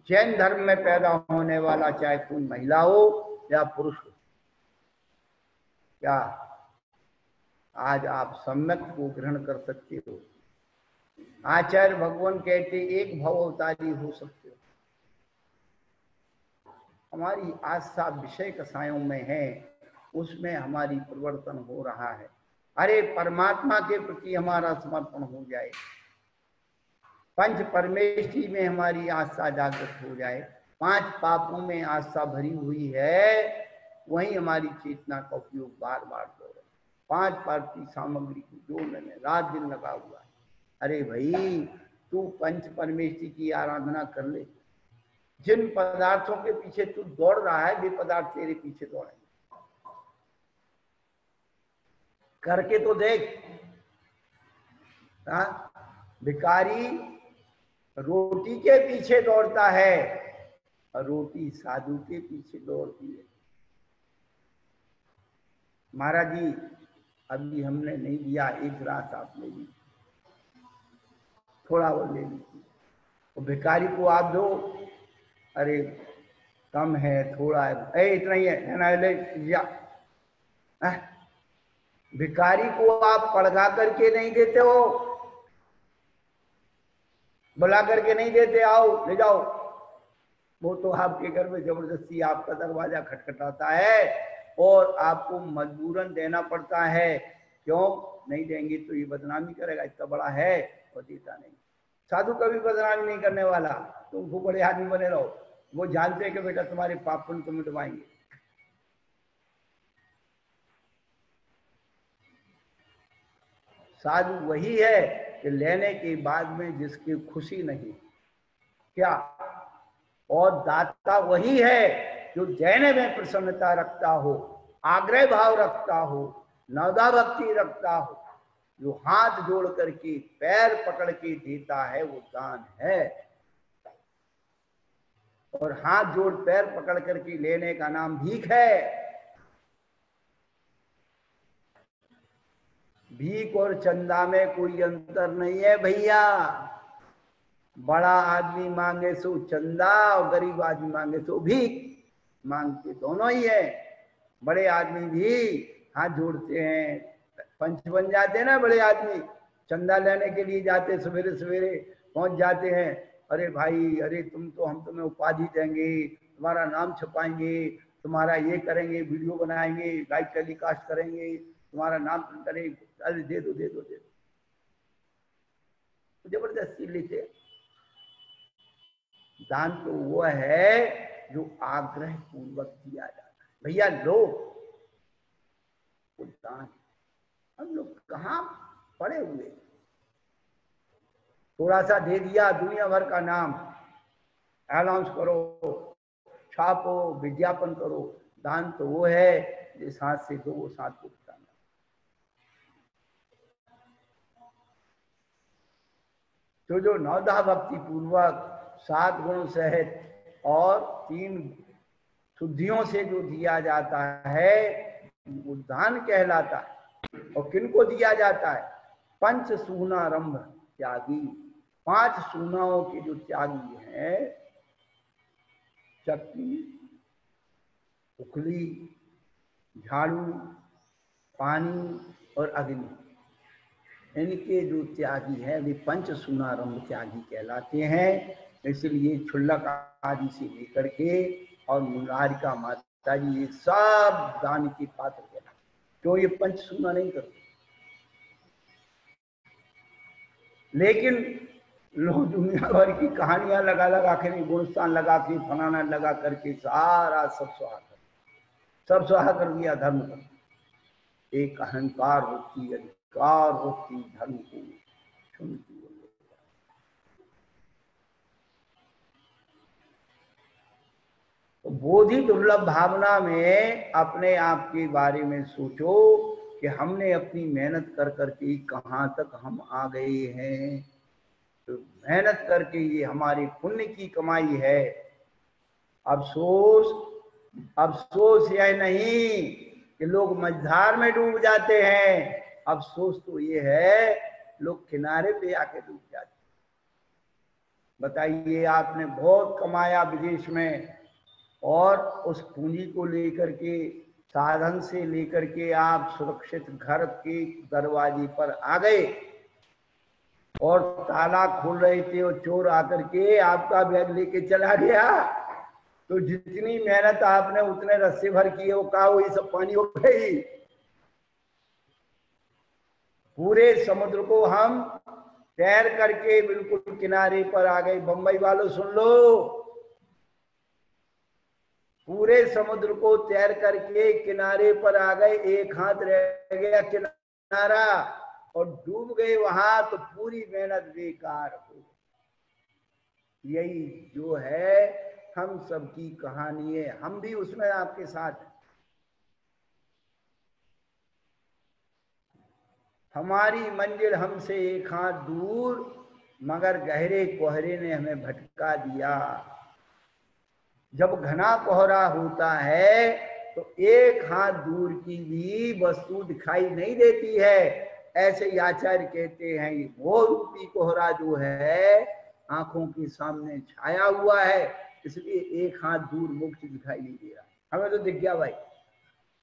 जैन धर्म में पैदा होने वाला चाहे कोई महिला हो या पुरुष हो, क्या आज आप सम्यक को ग्रहण कर सकते हो? आचार्य भगवान कहते एक भव अवतारी हो सकते हो। हमारी आस्था विषय कसायों में है, उसमें हमारी परिवर्तन हो रहा है। अरे परमात्मा के प्रति हमारा समर्पण हो जाए, पंच परमेष्ठी में हमारी आस्था जागृत हो जाए, 5 पापों में आस्था भरी हुई है, वहीं हमारी चेतना का उपयोग बार बार हो रहा है। 5 पाप की सामग्री को जोड़ने में रात दिन लगा हुआ है। अरे भाई तू पंच परमेष्ठी की आराधना कर ले। जिन पदार्थों के पीछे तू दौड़ रहा है, वे पदार्थ तेरे पीछे दौड़ेंगे। करके तो देख। भिखारी रोटी के पीछे दौड़ता है और रोटी साधु के पीछे दौड़ती है। महाराज जी अभी हमने नहीं दिया, एक रात आपने दी, थोड़ा वो ले लीजिए। तो भिखारी को आप दो, अरे कम है, थोड़ा है, इतना ही है ना, ले या। भिखारी को आप पड़गा करके नहीं देते हो, बुला करके नहीं देते, आओ ले जाओ। वो तो आपके घर में जबरदस्ती आपका दरवाजा खटखटाता है और आपको मजबूरन देना पड़ता है। क्यों नहीं देंगे तो ये बदनामी करेगा, इतना बड़ा है और देता नहीं। साधु कभी बदनामी नहीं करने वाला, तुम खूब बड़े आदमी बने रहो, वो जानते हैं कि बेटा तुम्हारे पाप पुण्य को मिटवाएंगे। साधु वही है कि लेने के बाद में जिसकी खुशी नहीं, क्या? और दाता वही है जो देने में प्रसन्नता रखता हो, आग्रह भाव रखता हो, नवदा भक्ति रखता हो, जो हाथ जोड़ करके पैर पकड़ के देता है, वो दान है। और हाथ जोड़ पैर पकड़ करके लेने का नाम भीख है। भीख और चंदा में कोई अंतर नहीं है भैया। बड़ा आदमी मांगे सो चंदा और गरीब आदमी मांगे सो भीख, मांगते दोनों ही है। बड़े आदमी भी हाथ जोड़ते हैं, पंच बन जाते हैं ना बड़े आदमी, चंदा लेने के लिए जाते, सवेरे सवेरे पहुंच जाते हैं। अरे भाई, अरे तुम तो, हम तुम्हें उपाधि देंगे, तुम्हारा नाम छपाएंगे, तुम्हारा ये करेंगे, वीडियो बनाएंगे, लाइव टेलीकास्ट करेंगे, तुम्हारा नाम करेंगे, अरे दे दो दे दो दे दो, जबरदस्ती लेते। दान तो वो है जो आग्रह पूर्वक दिया जाता है। भैया लो, वो दान। हम लोग कहाँ पड़े हुए, थोड़ा सा दे दिया, दुनिया भर का नाम अनाउंस करो, छापो, विज्ञापन करो। दान तो वो है जिस हाथ से दो वो साथ को उठाना। तो जो नवदा भक्ति पूर्वक 7 गुण सहित और 3 शुद्धियों से जो दिया जाता है वो दान कहलाता है। और किनको दिया जाता है? पंच सूनारंभ त्यागी, 5 सूनाओं के जो त्यागी हैं, चक्की, उखली, झाड़ू, पानी और अग्नि, इनके जो त्यागी है वे पंच सूनारंभ त्यागी कहलाते हैं। इसलिए क्षुल्लक आदि से लेकर के और मुरारिका माता जी, ये सब दान के पात्र कहलाते। क्यों ये पंच सूना नहीं करते? लेकिन लोग दुनिया भर की कहानियां लगा लगा के, गुणस्थान लगा के, फलाना लगा करके सारा सब स्वाहा कर दिया धर्म का। एक अहंकार होती, अधिकार होती धर्म को सुनती। तो बोधि दुर्लभ भावना में अपने आप के बारे में सोचो कि हमने अपनी मेहनत कर करके कहाँ तक हम आ गए हैं। तो मेहनत करके ये हमारी पुण्य की कमाई है। अफसोस यह नहीं कि लोग मझधार में डूब जाते हैं, अफसोस तो ये है लोग किनारे पे आके डूब जाते। बताइए, आपने बहुत कमाया विदेश में और उस पूंजी को लेकर के, साधन से लेकर के आप सुरक्षित घर के दरवाजे पर आ गए और ताला खोल रहे थे और चोर आकर के आपका बैग लेके चला गया। तो जितनी मेहनत आपने उतने रस्से भर किए, वो कहा वही सब पानी हो गई। पूरे समुद्र को हम तैर करके बिल्कुल किनारे पर आ गए। बंबई वालों सुन लो, पूरे समुद्र को तैर करके किनारे पर आ गए, एक हाथ रह गया किनारा और डूब गए वहां, तो पूरी मेहनत बेकार हो। यही जो है हम सबकी कहानी है, हम भी उसमें आपके साथ। हमारी मंजिल हमसे एक हाथ दूर, मगर गहरे कोहरे ने हमें भटका दिया। जब घना कोहरा होता है तो एक हाथ दूर की भी वस्तु दिखाई नहीं देती है। ऐसे ही आचार्य कहते हैं, वो रूपी कोहरा जो है आंखों के सामने छाया हुआ है, इसलिए एक हाथ दूर मोक्ष दिखाई नहीं दे रहा। हमें तो दिख गया भाई,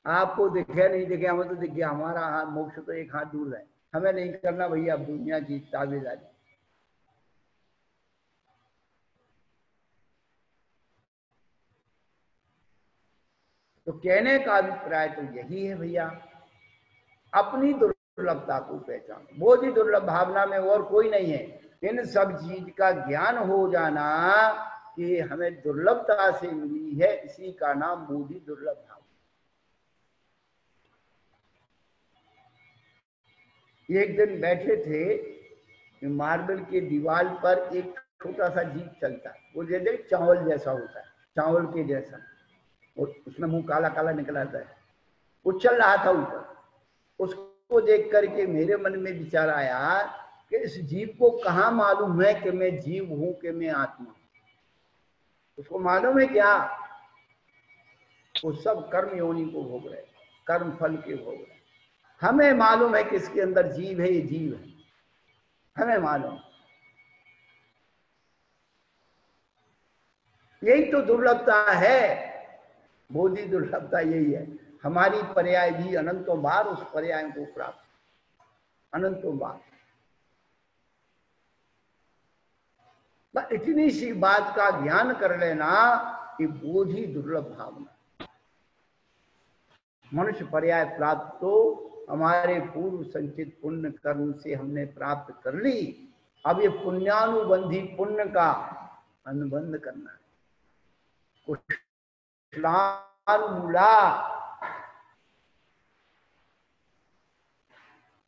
आपको दिखे नहीं दिखे, हमें तो दिख गया। हमारा हाथ मोक्ष तो एक हाथ दूर है। हमें नहीं करना भैया अब दुनिया की ताबेदारी। तो कहने का अभिप्राय तो यही है भैया, अपनी दुर्लभता को पहचानो। बोधि दुर्लभ भावना में और कोई नहीं है, इन सब चीज का ज्ञान हो जाना कि हमें दुर्लभता से मिली है, इसी का नाम बोधि दुर्लभ भावना। एक दिन बैठे थे, मार्बल के दीवार पर एक छोटा सा जीव चलता है, वो जैसे चावल जैसा होता है, चावल के जैसा, उसमें मुंह काला काला निकल आता है। वो चल रहा था ऊपर। उसको देख करके मेरे मन में विचार आया कि इस जीव को कहाँ मालूम है कि मैं जीव हूं कि मैं आत्मा हूं। उसको मालूम है क्या? वो सब कर्म योनि को भोग रहे, कर्म फल के भोग रहे। हमें मालूम है कि इसके अंदर जीव है, ये जीव है, हमें मालूम। यही तो दुर्लभता है, बोधि दुर्लभता यही है। हमारी पर्याय भी अनंतों बार उस पर्याय को प्राप्त, अनंतों बार। इतनी सी बात का ज्ञान कर लेना कि बोधि दुर्लभ भावना। मनुष्य पर्याय प्राप्त तो हमारे पूर्व संचित पुण्य कर्म से हमने प्राप्त कर ली। अब ये पुण्यानुबंधी पुण्य का अनुबंध करना है। कुशलानुमूला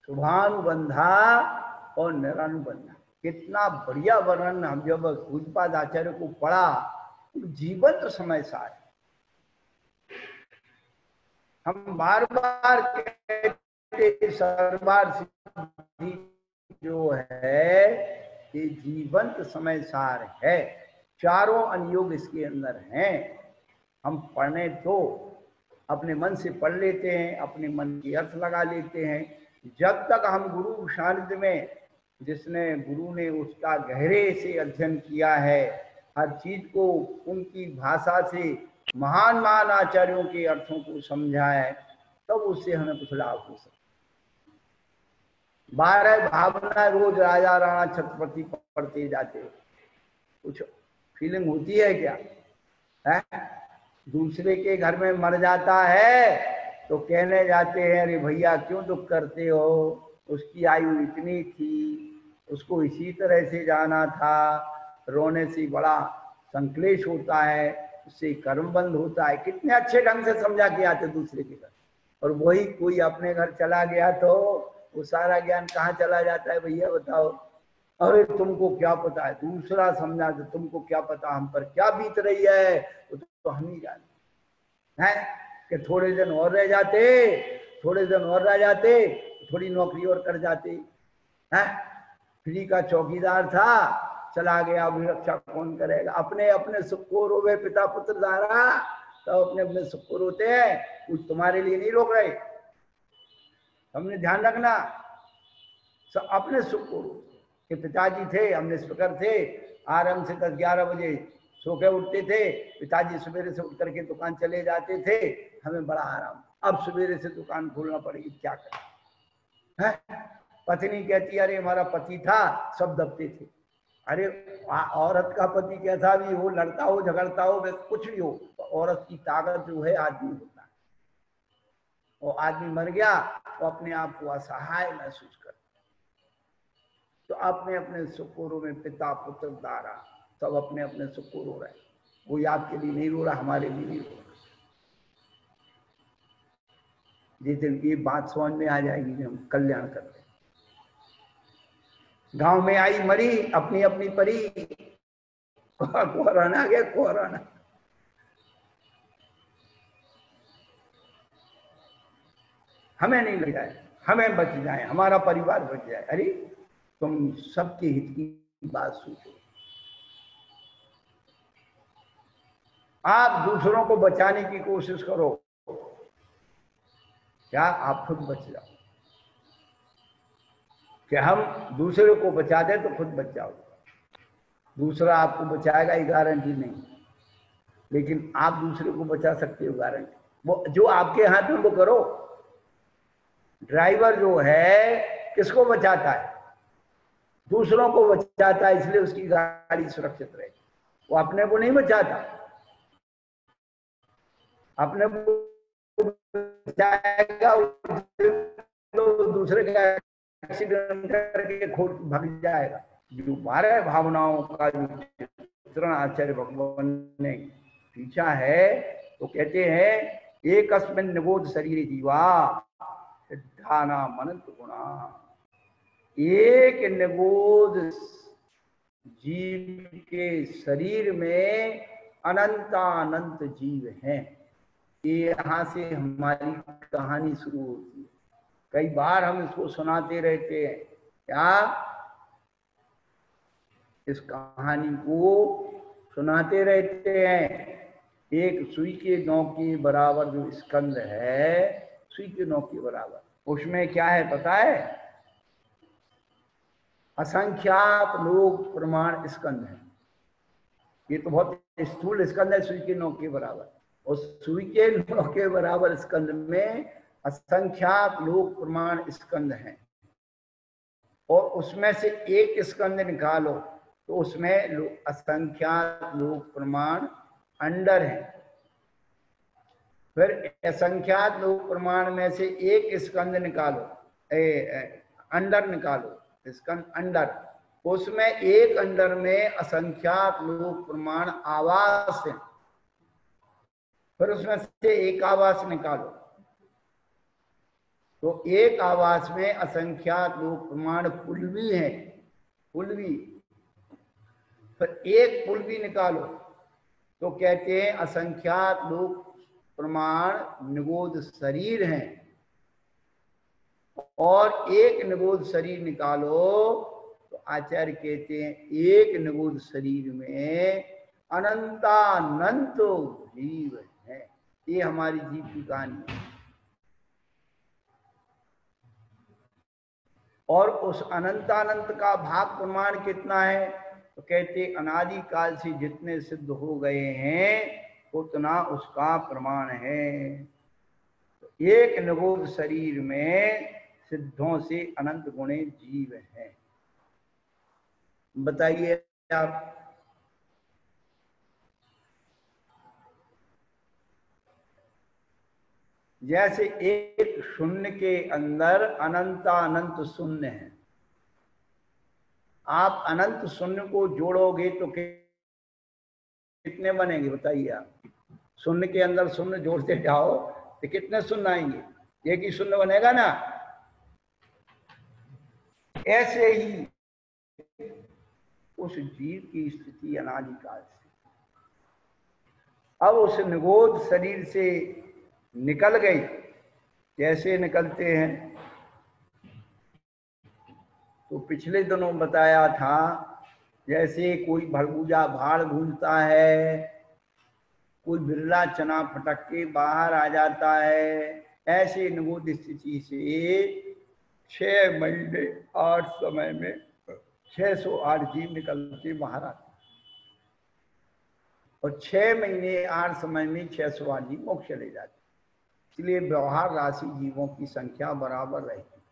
शुभानुबंधा और निरानुबंधा, कितना बढ़िया वर्णन हम जब पूज्यपाद आचार्य को पढ़ा, जीवंत समय सार। हम बार बार कहते सर्वार सिद्धि जो है ये जीवंत समय सार है। चारों अनुयोग इसके अंदर हैं। हम पढ़ने तो अपने मन से पढ़ लेते हैं, अपने मन की अर्थ लगा लेते हैं। जब तक हम गुरु सानिध्य में, जिसने गुरु ने उसका गहरे से अध्ययन किया है, हर चीज को उनकी भाषा से महान महान आचार्यों के अर्थों को समझा है, तब उससे हमें कुछ लाभ हो सकता। 12 भावना रोज राजा राणा छत्रपति पढ़ते जाते, कुछ फीलिंग होती है क्या? है? दूसरे के घर में मर जाता है तो कहने जाते हैं, अरे भैया क्यों दुख करते हो, उसकी आयु इतनी थी, उसको इसी तरह से जाना था। रोने से बड़ा संक्लेश होता है, उससे कर्म बंद होता है। कितने अच्छे ढंग से समझा के आते दूसरे के घर, और वही कोई अपने घर चला गया तो वो सारा ज्ञान कहाँ चला जाता है भैया बताओ। अरे तुमको क्या पता है, दूसरा समझा तो तुमको क्या पता हम पर क्या बीत रही है, तो हम ही जानते हैं। कि थोड़े दिन और रह जाते, थोड़े दिन और रह जाते, थोड़ी नौकरी और कर जाते हैं। फ्री का चौकीदार था, चला गया, अभी रक्षा कौन करेगा। अपने अपने सुख को रोवे पिता पुत्र धारा, तो अपने अपने सुख को रोते हैं, कुछ तुम्हारे लिए नहीं रोक रहे। हमने ध्यान रखना, सब अपने सुख को रोते। कि पिताजी थे, हम निष्फिकर थे, आराम से 10-11 बजे सो के उठते थे। पिताजी सवेरे से उठ करके दुकान चले जाते थे, हमें बड़ा आराम। अब सवेरे से दुकान खोलना पड़ेगी, क्या करें। पत्नी कहती अरे हमारा पति था, सब दबते थे। अरे औरत का पति कैसा भी हो, लड़ता हो झगड़ता हो, वैसे कुछ भी हो, तो औरत की ताकत जो है आदमी होता है। और आदमी मर गया तो अपने आप को असहाय महसूस करता। तो अपने अपने सुखोरों में पिता पुत्र दारा सब अपने अपने सुख को रो रहे हैं। कोई आपके लिए नहीं रो रहा, हमारे लिए नहीं रो रहा। जिस दिन की बात समझ में आ जाएगी हम कल्याण करते हैं। गांव में आई मरी, अपनी अपनी परी, कोहराना आ गया, कोहराना। हमें नहीं लग जाए, हमें बच जाए, हमारा परिवार बच जाए। अरे तुम सबके हित की बात सोचो। आप दूसरों को बचाने की कोशिश करो, क्या आप खुद बच जाओ। कि हम दूसरे को बचा दें तो खुद बच जाओ। दूसरा आपको बचाएगा ये गारंटी नहीं, लेकिन आप दूसरे को बचा सकते हो गारंटी। वो जो आपके हाथ में वो करो। ड्राइवर जो है किसको बचाता है? दूसरों को बचाता है, इसलिए उसकी गाड़ी सुरक्षित रहे। वो अपने को नहीं बचाता, अपने को बचाएगा तो दूसरे का एक्सीडेंट करके खोद भाग जाएगा। जो 12 भावनाओं का जो चित्रण आचार्य भगवान ने खींचा है, तो कहते हैं एक अस्मिन् निबोध शरीर जीवा सिद्धानाम अनंत गुणा। एक निबोध जीव के शरीर में अनंतानंत जीव हैं। ये यहाँ से हमारी कहानी शुरू होती है। कई बार हम इसको सुनाते रहते हैं, क्या इस कहानी को सुनाते रहते हैं। एक सुई के नौ के बराबर जो स्कंद है, सुई के नौ के बराबर, उसमें क्या है पता है? असंख्यात लोक प्रमाण स्कंद है। ये तो बहुत स्थूल स्कंद है, सुई के नौ के बराबर। और सुई के नौ के बराबर स्कंद में असंख्यात लोक प्रमाण स्कंद हैं। और उसमें से एक स्कंद निकालो तो उसमें असंख्यात लोक प्रमाण अंडर है। फिर असंख्यात लोक प्रमाण में से एक स्कंद निकालो, अंडर निकालो, स्कंद अंडर, उसमें एक अंडर में असंख्यात लोक प्रमाण आवास है। फिर उसमें से एक आवास निकालो तो एक आवास में असंख्यात लोक प्रमाण पुलवी है, पुलवी। फिर एक पुलवी निकालो तो कहते हैं असंख्यात लोक प्रमाण निगोद शरीर हैं। और एक निगोद शरीर निकालो तो आचार्य कहते हैं एक निगोद शरीर में अनंतानंत जीव है। ये हमारी जीव की कहानी है। और उस अनंतानंत का भाग प्रमाण कितना है? तो कहते अनादि काल से जितने सिद्ध हो गए हैं उतना उसका प्रमाण है। तो एक निगोद शरीर में सिद्धों से अनंत गुणे जीव हैं। बताइए आप। जैसे एक शून्य के अंदर अनंतानंत शून्य है, आप अनंत शून्य को जोड़ोगे तो कितने बनेंगे बताइए आप। शून्य के अंदर शून्य जोड़ते जाओ तो कितने शून्य आएंगे, एक ही शून्य बनेगा ना। ऐसे ही उस जीव की स्थिति अनादिकाल से, अब उस निगोद शरीर से निकल गई। कैसे निकलते हैं, तो पिछले दिनों बताया था, जैसे कोई भड़बूजा भाड़ भूलता है, कोई बिरला चना फटक के बाहर आ जाता है, ऐसे निगोद स्थिति से 6 महीने 8 समय में 608 जीव निकलते बाहर आते, और 6 महीने 8 समय में 608 जीव मोक्ष चले जाते। इसलिए व्यवहार राशि जीवों की संख्या बराबर रहती,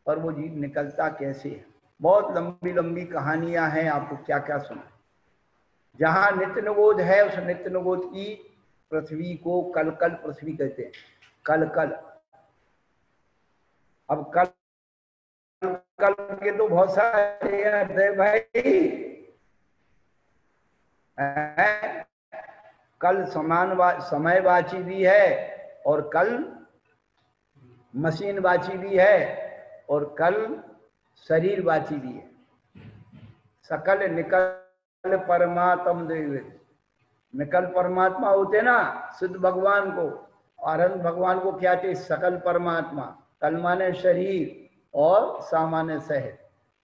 पर वो जीव निकलता कैसे है। बहुत लंबी लंबी कहानियां हैं, आपको क्या क्या सुना। जहां नित्य निगोद है, उस नित्य निगोद की पृथ्वी को कल कल पृथ्वी कहते हैं, कल कल। अब कल कल के तो बहुत सारे अर्थ है भाई। कल समयवाची भी है, और कल मशीनवाची भी है, और कल शरीरवाची भी है। सकल निकल परमात्म देव, निकल परमात्मा होते ना सिद्ध भगवान को, अनंत भगवान को क्या थे, सकल परमात्मा। कल माने शरीर और सामान्य शहर,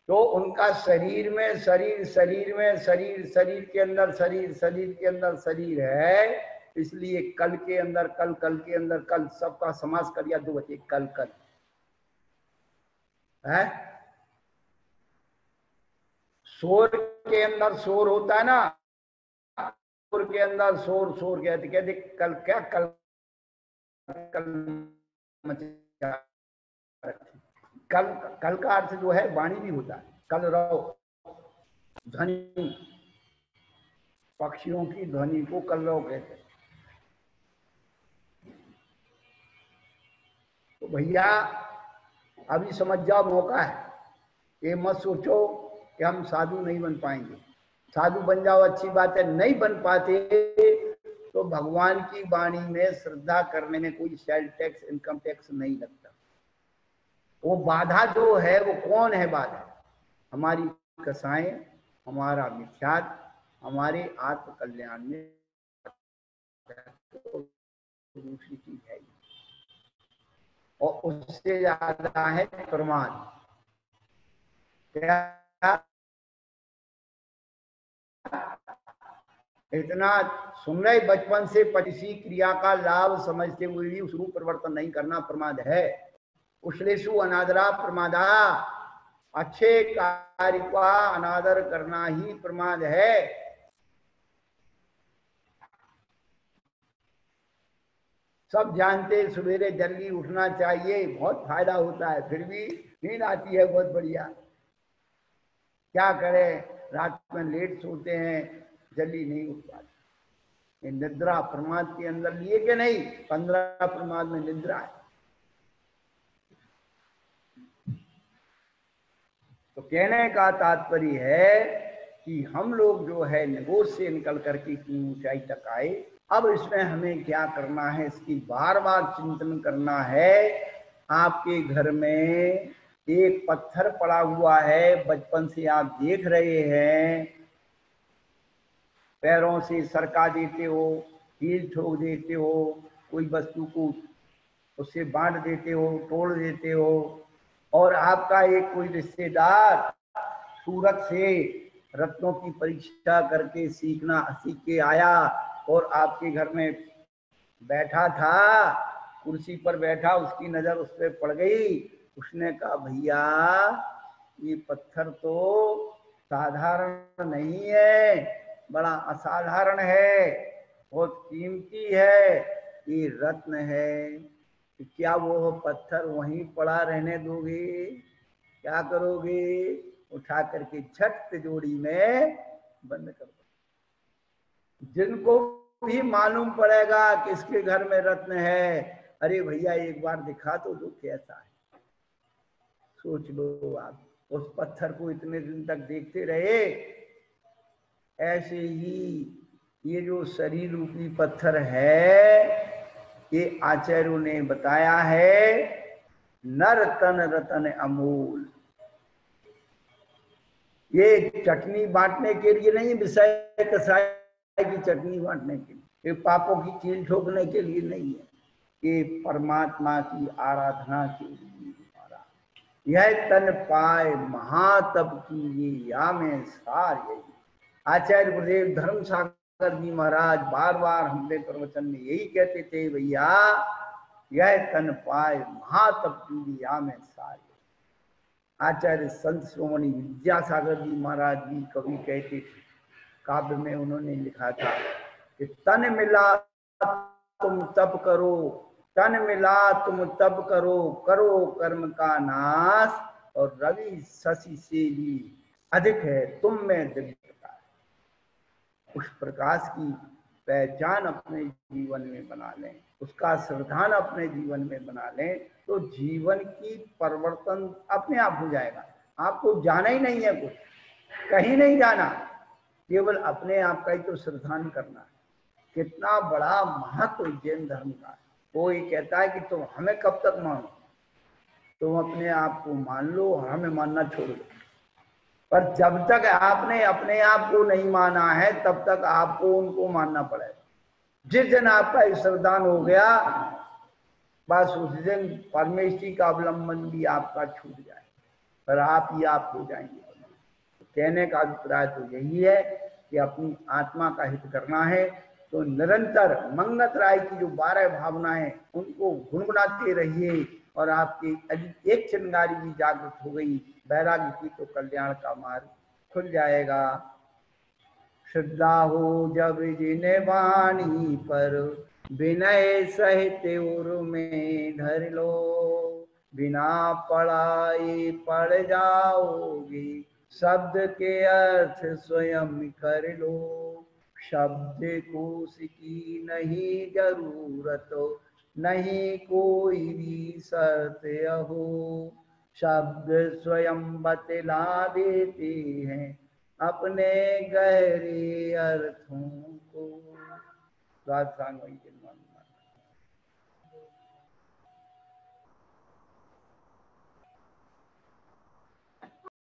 तो उनका शरीर में शरीर, शरीर में शरीर, शरीर के अंदर शरीर, शरीर के अंदर शरीर है। इसलिए कल के अंदर कल, कल के अंदर कल, सबका समास कर दिया, 2 बचे, कल कल है। शोर के अंदर शोर होता है ना, शोर के अंदर शोर, शोर कहते कल, क्या कल कल मचा रखी। कल, कल का अर्थ जो है वाणी भी होता है, कल रहो, ध्वनि, पक्षियों की ध्वनि को कलरव कहते हैं। तो भैया अभी समझ जाओ, मौका है। ये मत सोचो कि हम साधु नहीं बन पाएंगे। साधु बन जाओ, अच्छी बात है, नहीं बन पाते तो भगवान की वाणी में श्रद्धा करने में कोई सेल टैक्स, इनकम टैक्स नहीं लगता। वो बाधा जो है वो कौन है बाधा, हमारी कसाएं, हमारा मिथ्यात, हमारे आत्म कल्याण में तो दूसरी चीज है, और उससे ज्यादा है प्रमाद। क्या इतना सुन रहे बचपन से किसी क्रिया का लाभ समझते हुए भी उस रूप परिवर्तन नहीं करना प्रमाद है। उश्लेषु अनादरा प्रमादा, अच्छे कार्य का अनादर करना ही प्रमाद है। सब जानते सवेरे जल्दी उठना चाहिए, बहुत फायदा होता है, फिर भी नींद आती है बहुत बढ़िया। क्या करें, रात में लेट सोते हैं, जल्दी नहीं उठ पाते। निद्रा प्रमाद के अंदर लिए कि नहीं, 15 प्रमाद में निद्रा है। तो कहने का तात्पर्य है कि हम लोग जो है निगोद से निकल करके इतनी ऊंचाई तक आए। अब इसमें हमें क्या करना है, इसकी बार बार चिंतन करना है। आपके घर में एक पत्थर पड़ा हुआ है, बचपन से आप देख रहे हैं, पैरों से सरका देते हो, हील ठोक देते हो, कोई वस्तु को उससे बांट देते हो, तोड़ देते हो, और आपका एक कोई रिश्तेदार सूरत से रत्नों की परीक्षा करके सीख के आया, और आपके घर में बैठा था, कुर्सी पर बैठा, उसकी नजर उस पर पड़ गई। उसने कहा भैया ये पत्थर तो साधारण नहीं है, बड़ा असाधारण है, बहुत कीमती है, ये रत्न है। तो क्या वो पत्थर वहीं पड़ा रहने दोगे, क्या करोगे, उठा करके झट तिजोरी में बंद कर दो। जिनको भी मालूम पड़ेगा कि इसके घर में रत्न है, अरे भैया एक बार दिखा तो दो कैसा है, सोच लो आप, उस पत्थर को इतने दिन तक देखते रहे। ऐसे ही ये जो शरीर रूपी पत्थर है, ये आचार्यों ने बताया है नर तन रतन अमूल। ये चटनी बांटने के लिए नहीं, विषय कसाय की चटनी बांटने के लिए, ये पापों की कील ठोकने के लिए नहीं है, ये परमात्मा की आराधना के लिए। यह तन पाए महातप की ये या में सार यही। आचार्य गुरुदेव धर्म सागर जी महाराज बार बार हमने प्रवचन में यही कहते थे, भैया यह तन पाए महातप की या में सार। आचार्य संत शिरोमणि विद्यासागर जी महाराज भी कभी कहते थे, काव्य में उन्होंने लिखा था कि तन मिला तुम तप करो, तन मिला तुम तप करो, करो कर्म का नाश, और रवि शशि से भी अधिक है तुम में दिव्य प्रकाश। उस प्रकाश की पहचान अपने जीवन में बना लें, उसका श्रद्धान अपने जीवन में बना लें, तो जीवन की परिवर्तन अपने आप हो जाएगा। आपको जाना ही नहीं है, कुछ कहीं नहीं जाना, केवल अपने आप का ही तो श्रद्धान करना है। कितना बड़ा महत्व जैन धर्म का है। कोई कहता है कि तुम हमें कब तक मानो, तुम अपने आप को मान लो, हमें मानना छोड़ दो। पर जब तक आपने अपने आप को नहीं माना है, तब तक आपको उनको मानना पड़ेगा। जिस दिन आपका श्रद्धान हो गया, बस उस दिन परमेश्वरी का अवलंबन भी आपका छूट जाए, पर आप ही आप हो जाएंगे। तो कहने का अभिप्राय तो यही है कि अपनी आत्मा का हित करना है, तो निरंतर मंगत राय की जो 12 भावनाएं उनको गुनगुनाते रहिए, और आपकी एक चिंगारी भी जागृत हो गई वैराग्य की, तो कल्याण का मार्ग खुल जाएगा। श्रद्धा हो जब जिन वाणी पर, विनय सहित उर में धर लो, बिना पढ़ाई पढ़ जाओगे, शब्द के अर्थ स्वयं कर लो। शब्द कोश की नहीं जरूरत, नहीं कोई भी शर्त हो, शब्द स्वयं बतला देते हैं अपने गहरे अर्थों को। राजस्थान वही